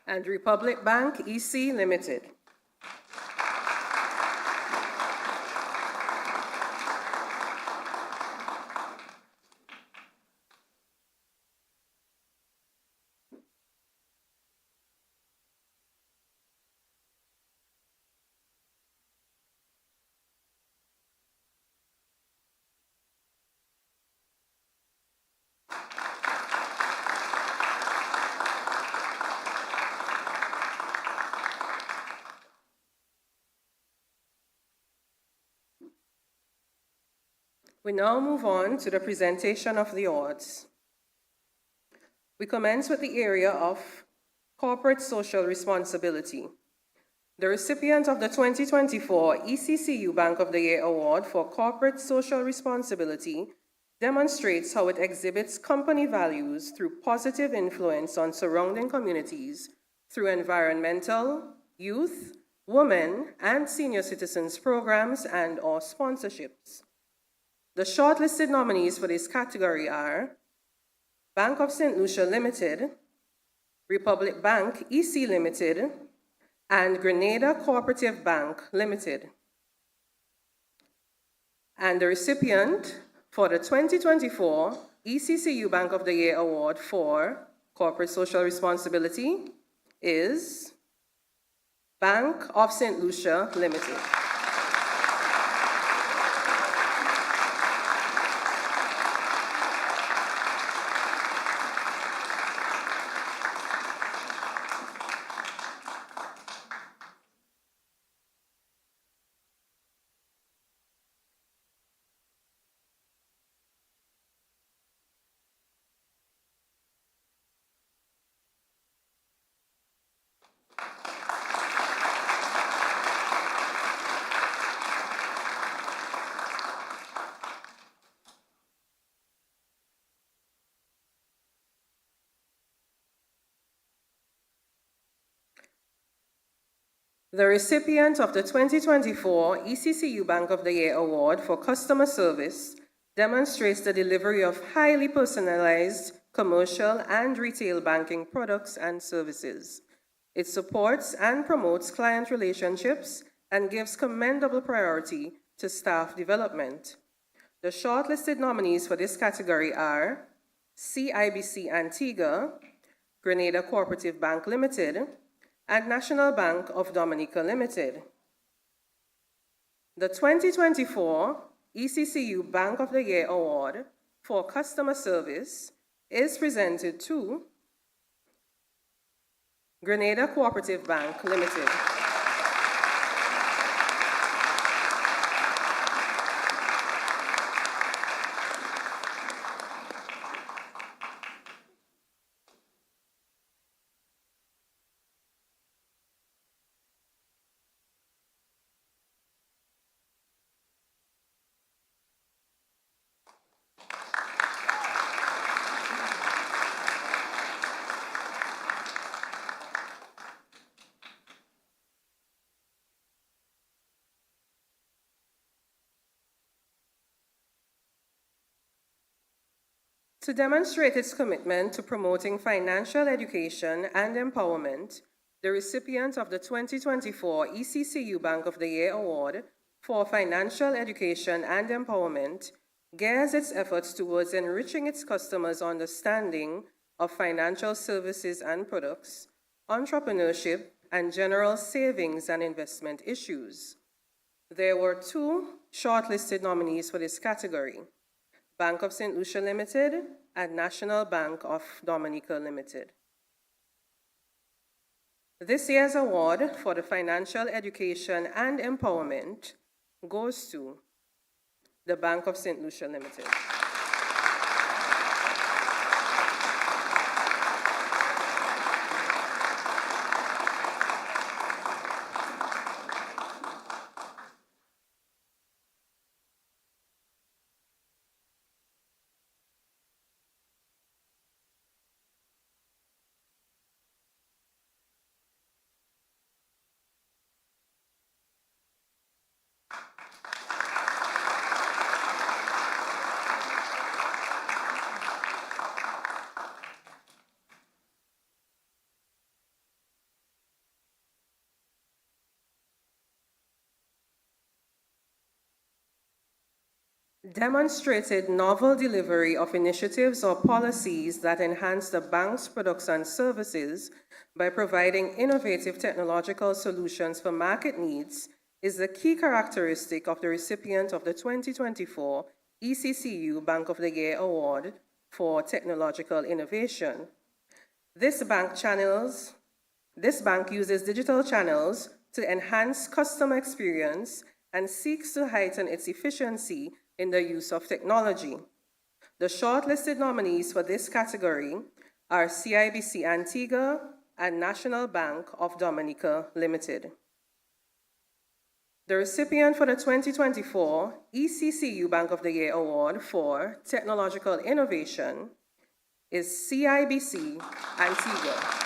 And Republic Bank EC Limited. We now move on to the presentation of the awards. We commence with the area of corporate social responsibility. The recipient of the 2024 ECCU Bank of the Year Award for Corporate Social Responsibility demonstrates how it exhibits company values through positive influence on surrounding communities through environmental, youth, women, and senior citizens programs and/or sponsorships. The shortlisted nominees for this category are Bank of St. Lucia Limited, Republic Bank EC Limited, and Grenada Cooperative Bank Limited. And the recipient for the 2024 ECCU Bank of the Year Award for Corporate Social Responsibility is Bank of St. Lucia Limited. The recipient of the 2024 ECCU Bank of the Year Award for Customer Service demonstrates the delivery of highly personalized commercial and retail banking products and services. It supports and promotes client relationships and gives commendable priority to staff development. The shortlisted nominees for this category are CIBC Antigua, Grenada Cooperative Bank Limited, and National Bank of Dominica Limited. The 2024 ECCU Bank of the Year Award for Customer Service is presented to Grenada Cooperative Bank Limited. To demonstrate its commitment to promoting financial education and empowerment, the recipient of the 2024 ECCU Bank of the Year Award for Financial Education and Empowerment gears its efforts towards enriching its customers' understanding of financial services and products, entrepreneurship, and general savings and investment issues. There were 2 shortlisted nominees for this category: Bank of St. Lucia Limited and National Bank of Dominica Limited. This year's award for the financial education and empowerment goes to the Bank of St. Lucia Limited. Demonstrated novel delivery of initiatives or policies that enhance the bank's products and services by providing innovative technological solutions for market needs is the key characteristic of the recipient of the 2024 ECCU Bank of the Year Award for Technological Innovation. This bank uses digital channels to enhance customer experience and seeks to heighten its efficiency in the use of technology. The shortlisted nominees for this category are CIBC Antigua and National Bank of Dominica Limited. The recipient for the 2024 ECCU Bank of the Year Award for Technological Innovation is CIBC Antigua.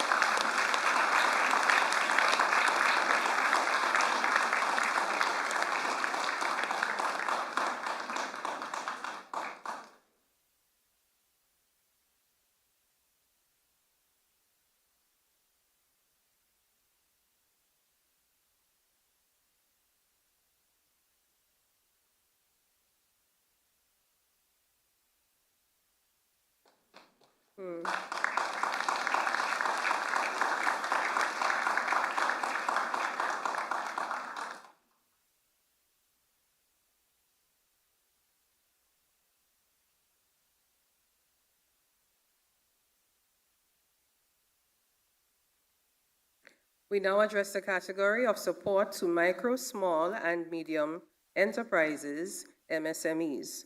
We now address the category of support to micro, small, and medium enterprises, MSMEs.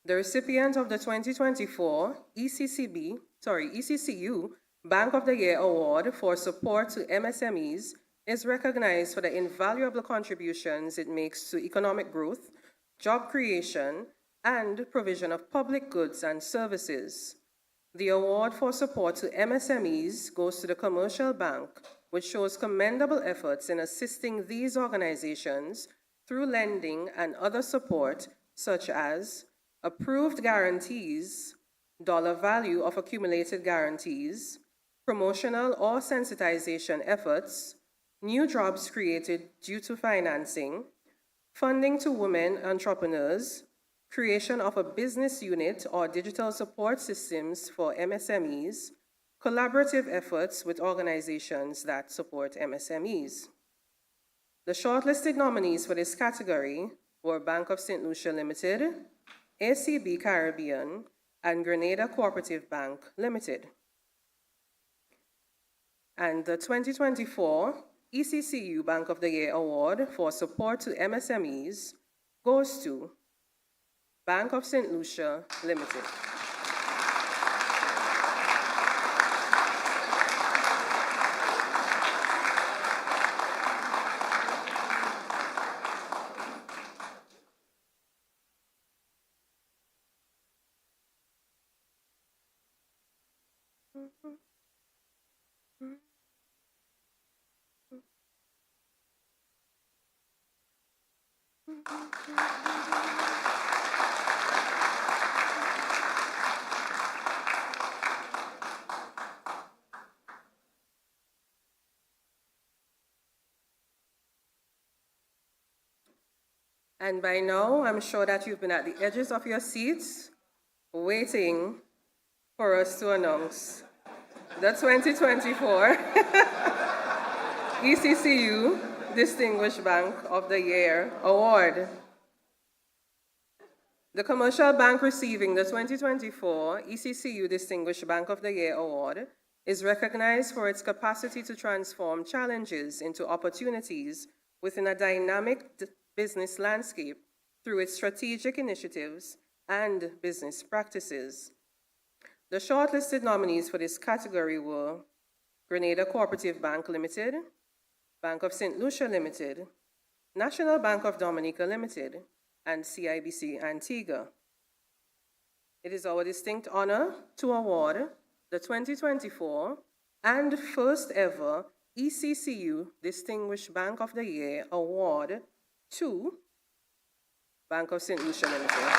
The recipient of the 2024 ECCU Bank of the Year Award for support to MSMEs is recognized for the invaluable contributions it makes to economic growth, job creation, and provision of public goods and services. The award for support to MSMEs goes to the Commercial Bank, which shows commendable efforts in assisting these organizations through lending and other support, such as approved guarantees, dollar value of accumulated guarantees, promotional or sensitization efforts, new jobs created due to financing, funding to women entrepreneurs, creation of a business unit or digital support systems for MSMEs, collaborative efforts with organizations that support MSMEs. The shortlisted nominees for this category were Bank of St. Lucia Limited, ECCB Caribbean, and Grenada Cooperative Bank Limited. And the 2024 ECCU Bank of the Year Award for support to MSMEs goes to Bank of St. Lucia Limited. And by now, I'm sure that you've been at the edges of your seats, waiting for us to announce the 2024 ECCU Distinguished Bank of the Year Award. The commercial bank receiving the 2024 ECCU Distinguished Bank of the Year Award is recognized for its capacity to transform challenges into opportunities within a dynamic business landscape through its strategic initiatives and business practices. The shortlisted nominees for this category were Grenada Cooperative Bank Limited, Bank of St. Lucia Limited, National Bank of Dominica Limited, and CIBC Antigua. It is our distinct honor to award the 2024 and first ever ECCU Distinguished Bank of the Year Award to Bank of St. Lucia Limited.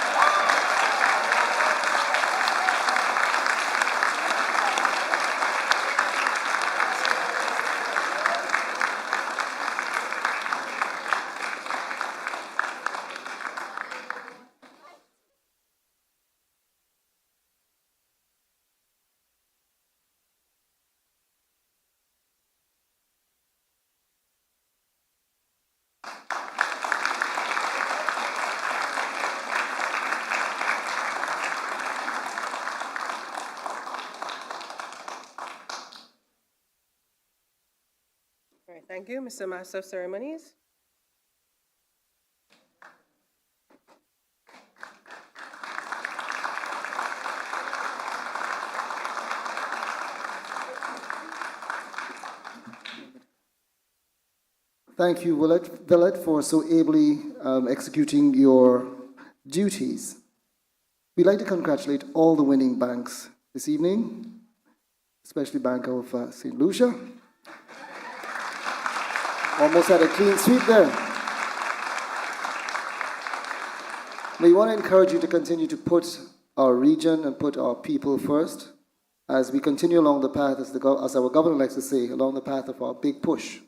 All right, thank you, Mr. Master of Ceremonies. Thank you, Willett, for so ably executing your duties. We'd like to congratulate all the winning banks this evening, especially Bank of St. Lucia. Almost had a clean sweep there. We want to encourage you to continue to put our region and put our people first as we continue along the path, as our governor likes to say, along the path of our big push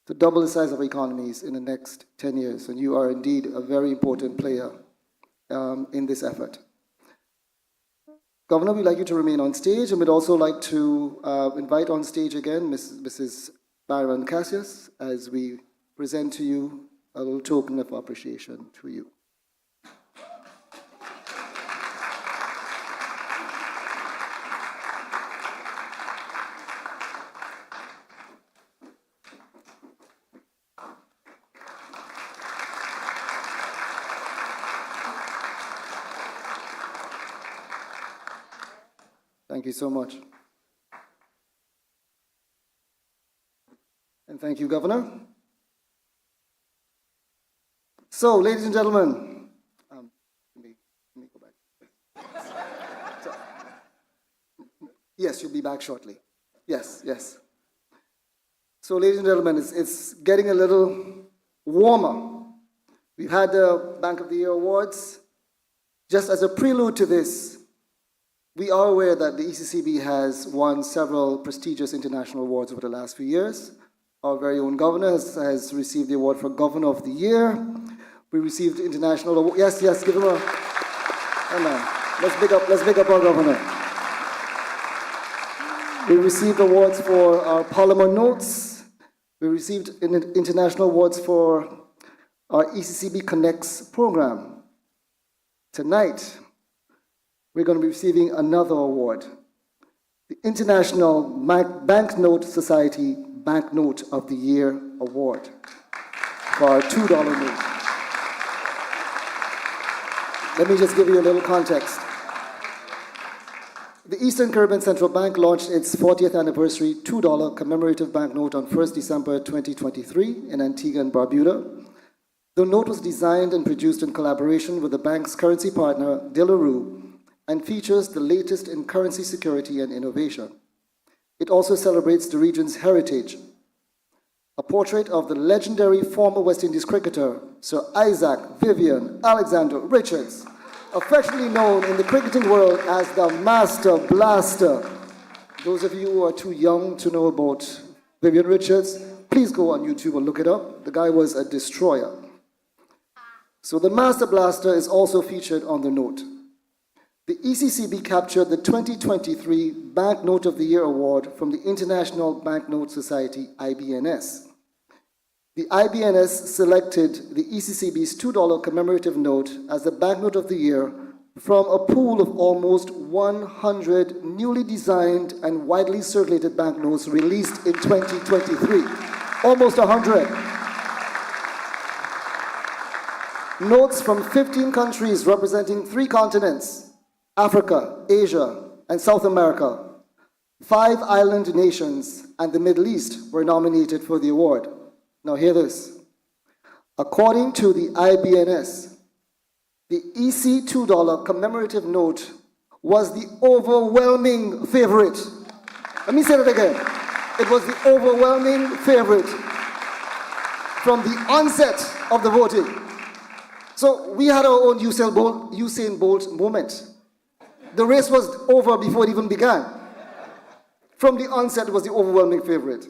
to double the size of our economies in the next 10 years. And you are indeed a very important player in this effort. Governor, we'd like you to remain on stage, and we'd also like to invite on stage again Mrs. Byron Cassius as we present to you a little token of appreciation to you. Thank you so much. And thank you, Governor. So, ladies and gentlemen, let me go back. So, yes, you'll be back shortly. Yes, yes. So, ladies and gentlemen, it's getting a little warmer. We've had the Bank of the Year Awards. Just as a prelude to this, we are aware that the ECCB has won several prestigious international awards over the last few years. Our very own governor has received the award for Governor of the Year. We received international award. Yes, give him a. Amen. Let's big up our governor. We received awards for our Parliament notes. We received international awards for our ECCB Connects program. Tonight, we're going to be receiving another award, the International Banknote Society Banknote of the Year Award for our $2 note. Let me just give you a little context. The Eastern Caribbean Central Bank launched its 40th anniversary $2 commemorative banknote on 1st December 2023 in Antigua and Barbuda. The note was designed and produced in collaboration with the bank's currency partner, De La Rue, and features the latest in currency security and innovation. It also celebrates the region's heritage. A portrait of the legendary former West Indies cricketer, Sir Isaac Vivian Alexander Richards, affectionately known in the cricketing world as the Master Blaster. Those of you who are too young to know about Vivian Richards, please go on YouTube and look it up. The guy was a destroyer. So the Master Blaster is also featured on the note. The ECCB captured the 2023 Banknote of the Year Award from the International Banknote Society, IBNS. The IBNS selected the ECCB's $2 commemorative note as the Banknote of the Year from a pool of almost 100 newly designed and widely circulated banknotes released in 2023. Almost 100. Notes from 15 countries representing 3 continents, Africa, Asia, and South America, 5 island nations, and the Middle East were nominated for the award. Now hear this. According to the IBNS, the EC $2 commemorative note was the overwhelming favorite. Let me say that again. It was the overwhelming favorite from the onset of the voting. So we had our own Usain Bolt moment. The race was over before it even began. From the onset, it was the overwhelming favorite.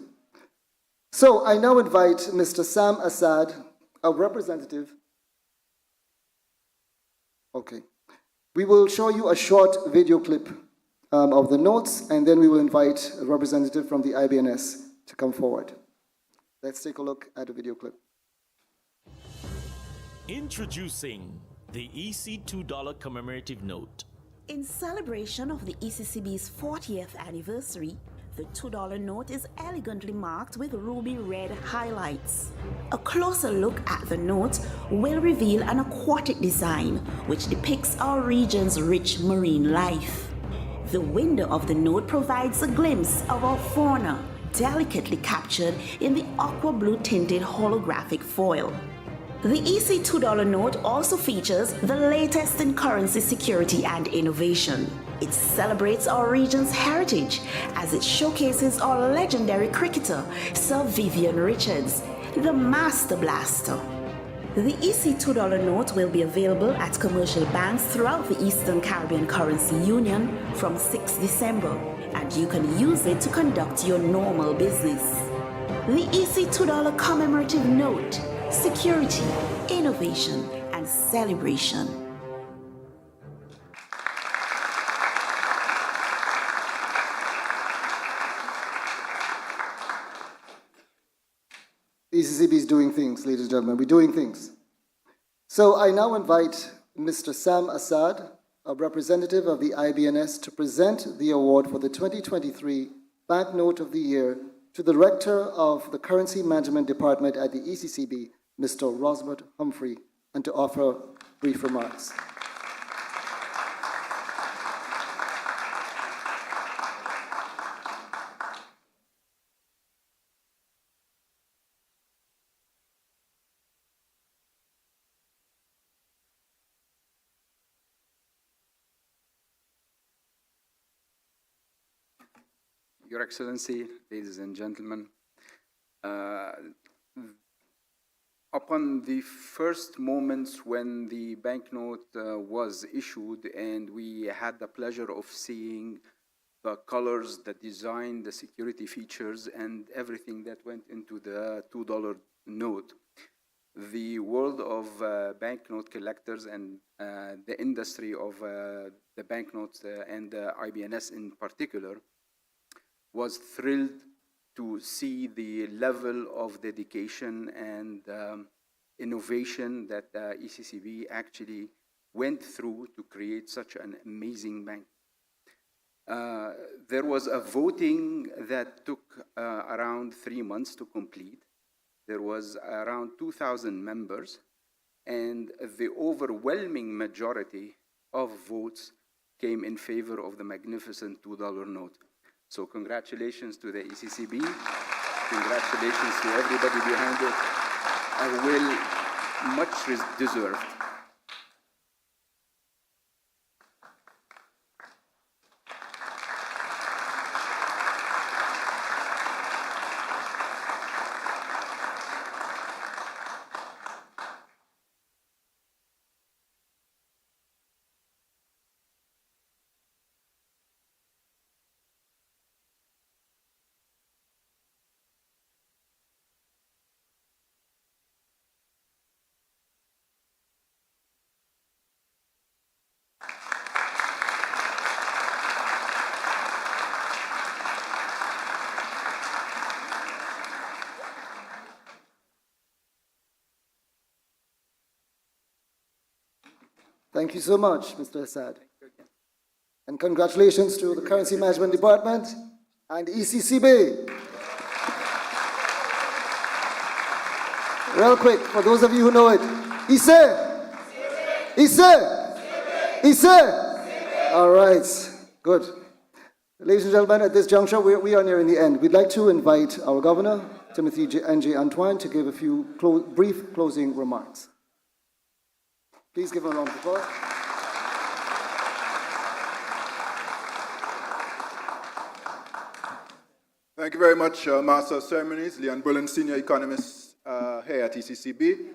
So I now invite Mr. Sam Assad, a representative. Okay. We will show you a short video clip of the notes, and then we will invite a representative from the IBNS to come forward. Let's take a look at the video clip. Introducing the EC $2 commemorative note. In celebration of the ECCB's 40th anniversary, the $2 note is elegantly marked with ruby red highlights. A closer look at the note will reveal an aquatic design which depicts our region's rich marine life. The window of the note provides a glimpse of our fauna, delicately captured in the aqua blue tinted holographic foil. The EC $2 note also features the latest in currency security and innovation. It celebrates our region's heritage as it showcases our legendary cricketer, Sir Vivian Richards, the Master Blaster. The EC $2 note will be available at commercial banks throughout the Eastern Caribbean Currency Union from 6 December, and you can use it to conduct your normal business. The EC $2 commemorative note, security, innovation, and celebration. The ECCB is doing things, ladies and gentlemen. We're doing things. So I now invite Mr. Sam Assad, a representative of the IBNS, to present the award for the 2023 Banknote of the Year to the Director of the Currency Management Department at the ECCB, Mr. Rosbert Humphrey, and to offer brief remarks. Your Excellency, ladies and gentlemen, upon the first moments when the banknote was issued and we had the pleasure of seeing the colors, the design, the security features, and everything that went into the $2 note, the world of banknote collectors and the industry of the banknotes and the IBNS in particular was thrilled to see the level of dedication and innovation that ECCB actually went through to create such an amazing bank. There was a voting that took around 3 months to complete. There was around 2,000 members, and the overwhelming majority of votes came in favor of the magnificent $2 note. So congratulations to the ECCB. Congratulations to everybody behind it. Much deserved. Thank you so much, Mr. Assad. And congratulations to the Currency Management Department and ECCB. Real quick, for those of you who know it, Ise! Ise! Ise! All right, good. Ladies and gentlemen, at this juncture, we are nearing the end. We'd like to invite our Governor, Timothy N.J. Antoine, to give a few brief closing remarks. Please give him a round of applause. Thank you very much, Master of Ceremonies, Leon Bullen, Senior Economist here at ECCB.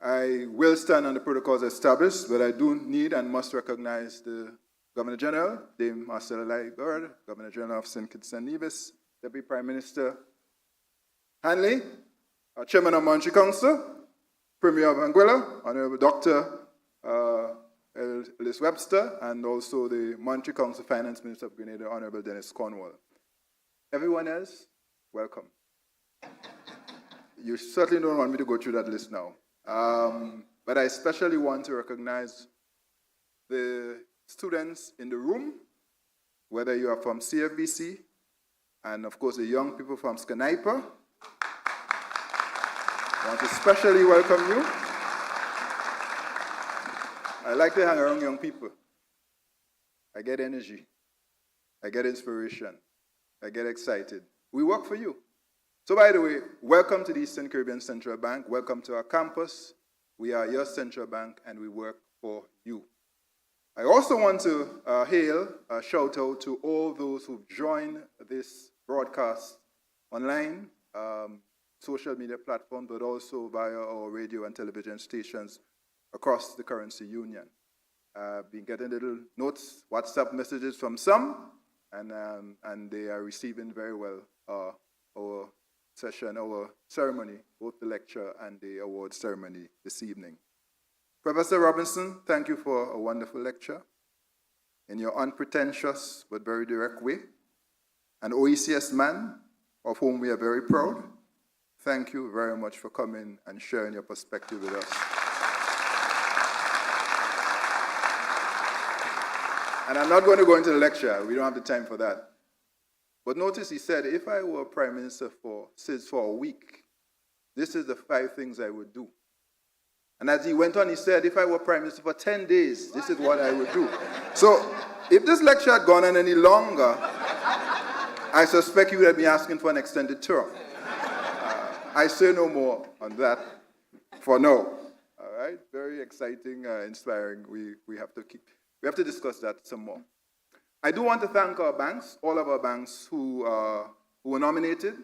I will stand on the protocols established, but I do need and must recognize the Governor General, Dame Marcella Lightbird, Governor General of St. Kitts and Nevis, Deputy Prime Minister Hanley, Chairman of Monetary Council, Premier of Anguilla, Honorable Dr. Ellis Webster, and also the Monetary Council Finance Minister of Grenada, Honorable Dennis Cornwall. Everyone else, welcome. You certainly don't want me to go through that list now. But I especially want to recognize the students in the room, whether you are from CFBC, and of course the young people from Scanaipa. I want to especially welcome you. I like to hang around young people. I get energy. I get inspiration. I get excited. We work for you. So by the way, welcome to the Eastern Caribbean Central Bank. Welcome to our campus. We are your central bank and we work for you. I also want to hail a shout out to all those who've joined this broadcast online, social media platforms, but also via our radio and television stations across the currency union. I've been getting little notes, WhatsApp messages from some, and they are receiving very well our session, our ceremony, both the lecture and the award ceremony this evening. Professor Robinson, thank you for a wonderful lecture in your unpretentious but very direct way. An OECS man of whom we are very proud. Thank you very much for coming and sharing your perspective with us. And I'm not going to go into the lecture. We don't have the time for that. But notice he said, if I were Prime Minister for SIDS for a week, this is the 5 things I would do. And as he went on, he said, if I were Prime Minister for 10 days, this is what I would do. So if this lecture had gone on any longer, I suspect you would have been asking for an extended term. I say no more on that for now. All right? Very exciting, inspiring. We have to discuss that some more. I do want to thank our banks, all of our banks who were nominated.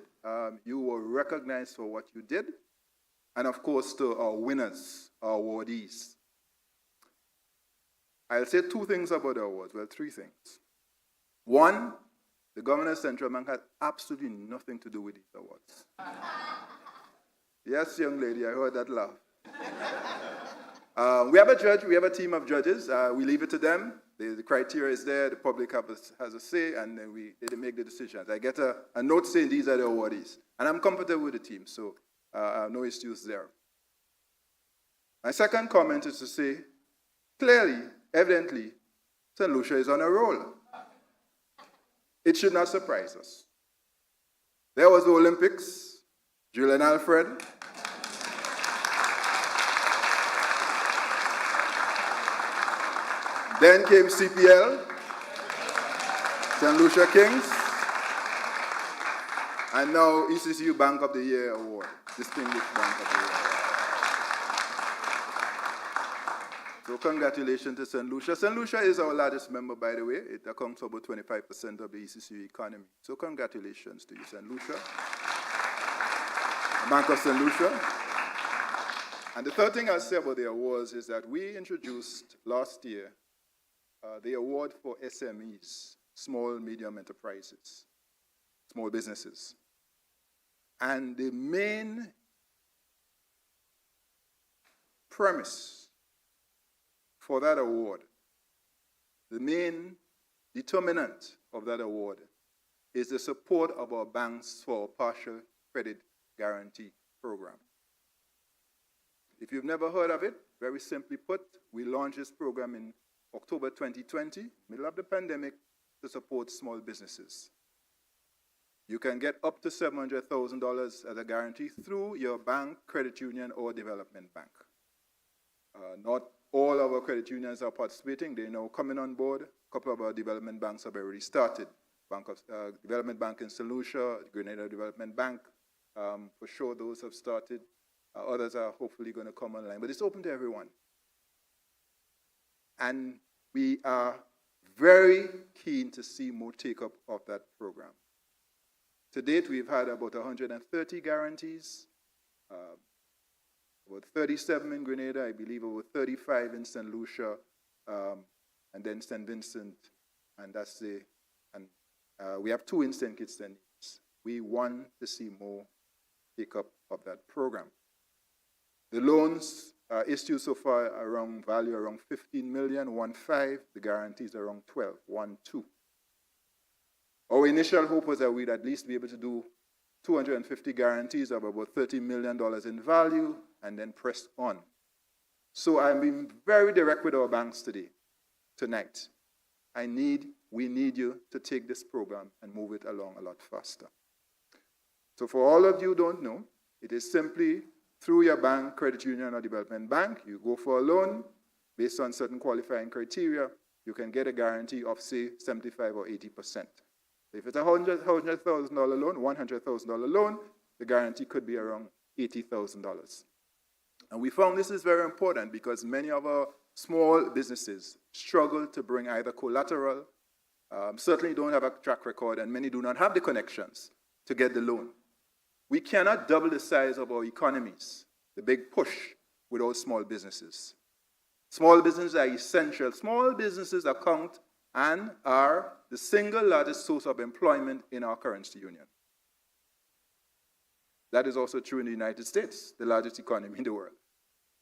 You were recognized for what you did. And of course, to our winners, our awardees. I'll say 2 things about the awards, well, 3 things. 1, the Governor's Central Bank had absolutely nothing to do with these awards. Yes, young lady, I heard that laugh. We have a judge, we have a team of judges. We leave it to them. The criteria is there, the public has a say, and then they make the decisions. I get a note saying these are the awardees. And I'm comfortable with the team, so no issues there. My second comment is to say, Clearly, evidently, St. Lucia is on a roll. It should not surprise us. There was the Olympics, Julian Alfred. Then came CPL, St. Lucia Kings, and now ECCU Bank of the Year Award, Distinguished Bank of the Year. So congratulations to St. Lucia. St. Lucia is our largest member, by the way. It accounts for about 25% of the ECCU economy. So congratulations to you, St. Lucia. Bank of St. Lucia. And the third thing I'll say about the awards is that we introduced last year the award for SMEs, small, medium enterprises, small businesses. And the main premise for that award, the main determinant of that award, is the support of our banks for our partial credit guarantee program. If you've never heard of it, very simply put, we launched this program in October 2020, middle of the pandemic, to support small businesses. You can get up to $700,000 as a guarantee through your bank, credit union, or development bank. Not all of our credit unions are participating. They're now coming on board. A couple of our development banks have already started. Development Bank in St. Lucia, Grenada Development Bank, for sure those have started. Others are hopefully going to come online. But it's open to everyone. And we are very keen to see more take-up of that program. To date, we've had about 130 guarantees, about 37 in Grenada, I believe about 35 in St. Lucia, and then St. Vincent, and that's the, and we have 2 in St. Kitts and Nevis. We want to see more take-up of that program. The loans issued so far around value around 15 million, 1.5. The guarantees around 12, 1.2. Our initial hope was that we'd at least be able to do 250 guarantees of about $30 million in value and then press on. So I'm being very direct with our banks tonight. We need you to take this program and move it along a lot faster. So for all of you who don't know, it is simply through your bank, credit union, or development bank, you go for a loan based on certain qualifying criteria, you can get a guarantee of, say, 75 or 80%. If it's a $100,000 loan, $100,000 loan, the guarantee could be around $80,000. And we found this is very important because many of our small businesses struggle to bring either collateral, certainly don't have a track record, and many do not have the connections to get the loan. We cannot double the size of our economies, the big push, without small businesses. Small businesses are essential. Small businesses account and are the single largest source of employment in our currency union. That is also true in the United States, the largest economy in the world.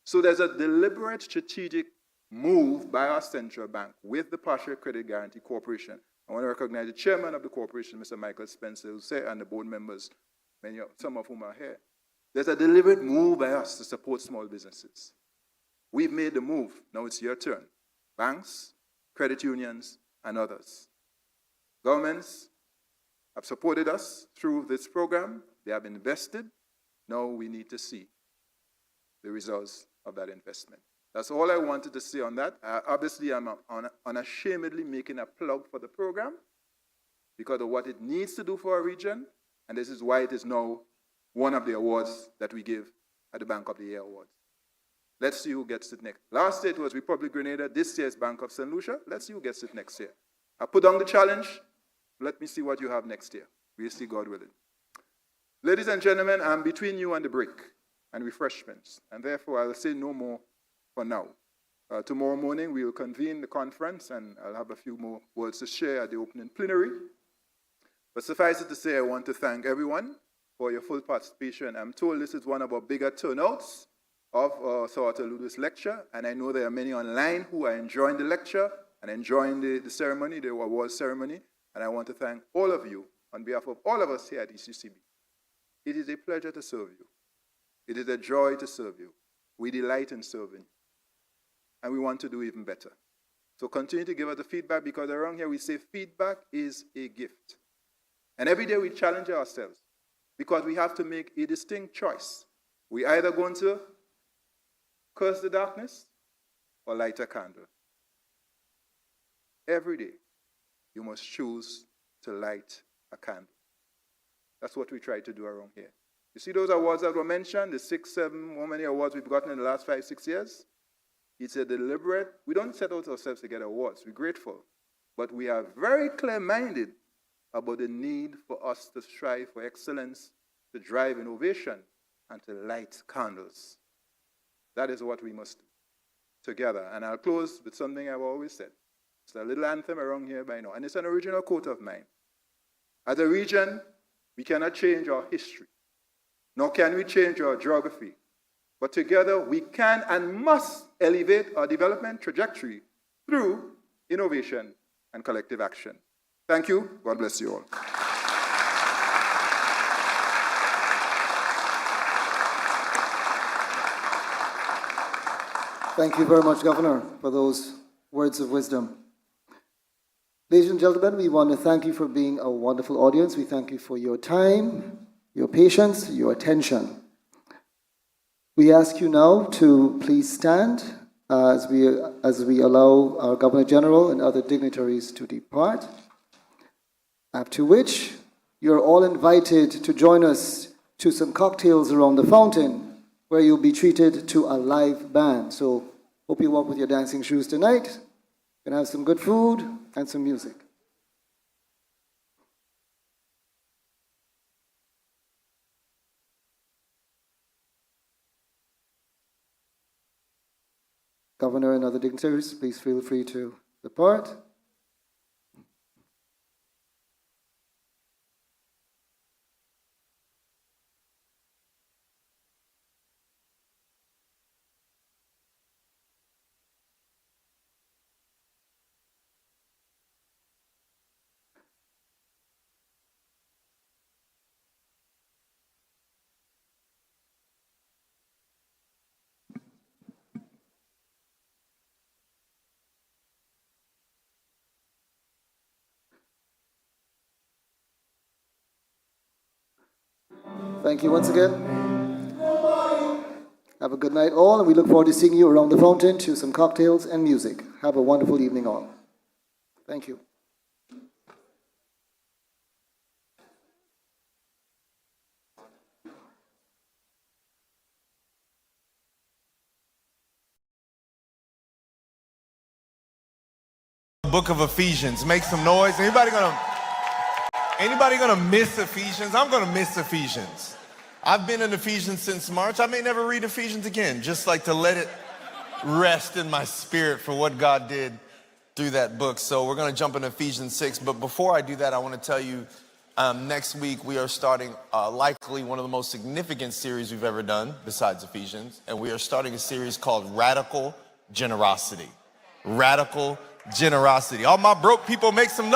So there's a deliberate strategic move by our central bank with the Partial Credit Guarantee Corporation. I want to recognize the chairman of the corporation, Mr. Michael Spencer, who's here, and the board members, some of whom are here. There's a deliberate move by us to support small businesses. We've made the move. Now it's your turn. Banks, credit unions, and others. Governments have supported us through this program. They have invested. Now we need to see the results of that investment. That's all I wanted to say on that. Obviously, I'm unashamedly making a plug for the program because of what it needs to do for our region, and this is why it is now one of the awards that we give at the Bank of the Year Awards. Let's see who gets it next. Last year it was Republic Grenada. This year it's Bank of St. Lucia. Let's see who gets it next year. I put on the challenge. Let me see what you have next year. We'll see, God willing. Ladies and gentlemen, I'm between you and the break and refreshments, and therefore I'll say no more for now. Tomorrow morning we will convene the conference, and I'll have a few more words to share at the opening plenary. But suffice it to say, I want to thank everyone for your full participation. I'm told this is one of our bigger turnouts of Sawata Ludu's lecture, and I know there are many online who are enjoying the lecture and enjoying the ceremony, the award ceremony, and I want to thank all of you on behalf of all of us here at ECCB. It is a pleasure to serve you. It is a joy to serve you. We delight in serving you. and we want to do even better. So continue to give us the feedback, because around here we say feedback is a gift. And every day we challenge ourselves, because we have to make a distinct choice. We either going to curse the darkness or light a candle. Every day you must choose to light a candle. That's what we try to do around here. You see those awards that were mentioned, the 6, 7, how many awards we've gotten in the last 5, 6 years? It's a deliberate, we don't set out ourselves to get awards. We're grateful. But we are very clear-minded about the need for us to strive for excellence, to drive innovation, and to light candles. That is what we must do together. And I'll close with something I've always said. It's a little anthem around here by now, and it's an original quote of mine. As a region, we cannot change our history, nor can we change our geography. But together, we can and must elevate our development trajectory through innovation and collective action. Thank you. God bless you all. Thank you very much, Governor, for those words of wisdom. Ladies and gentlemen, we want to thank you for being a wonderful audience. We thank you for your time, your patience, your attention. We ask you now to please stand as we allow our Governor General and other dignitaries to depart, after which you're all invited to join us to some cocktails around the fountain, where you'll be treated to a live band. So hope you walk with your dancing shoes tonight. We're gonna have some good food and some music. Governor and other dignitaries, please feel free to depart. Thank you once again. Have a good night all, and we look forward to seeing you around the fountain to some cocktails and music. Have a wonderful evening all. Thank you. Book of Ephesians. Make some noise. Anybody gonna miss Ephesians? I'm gonna miss Ephesians. I've been in Ephesians since March. I may never read Ephesians again, just like to let it rest in my spirit for what God did through that book. So we're gonna jump into Ephesians 6. But before I do that, I wanna tell you, next week we are starting likely one of the most significant series we've ever done besides Ephesians. And we are starting a series called Radical Generosity. Radical Generosity. All my broke people, make some noise.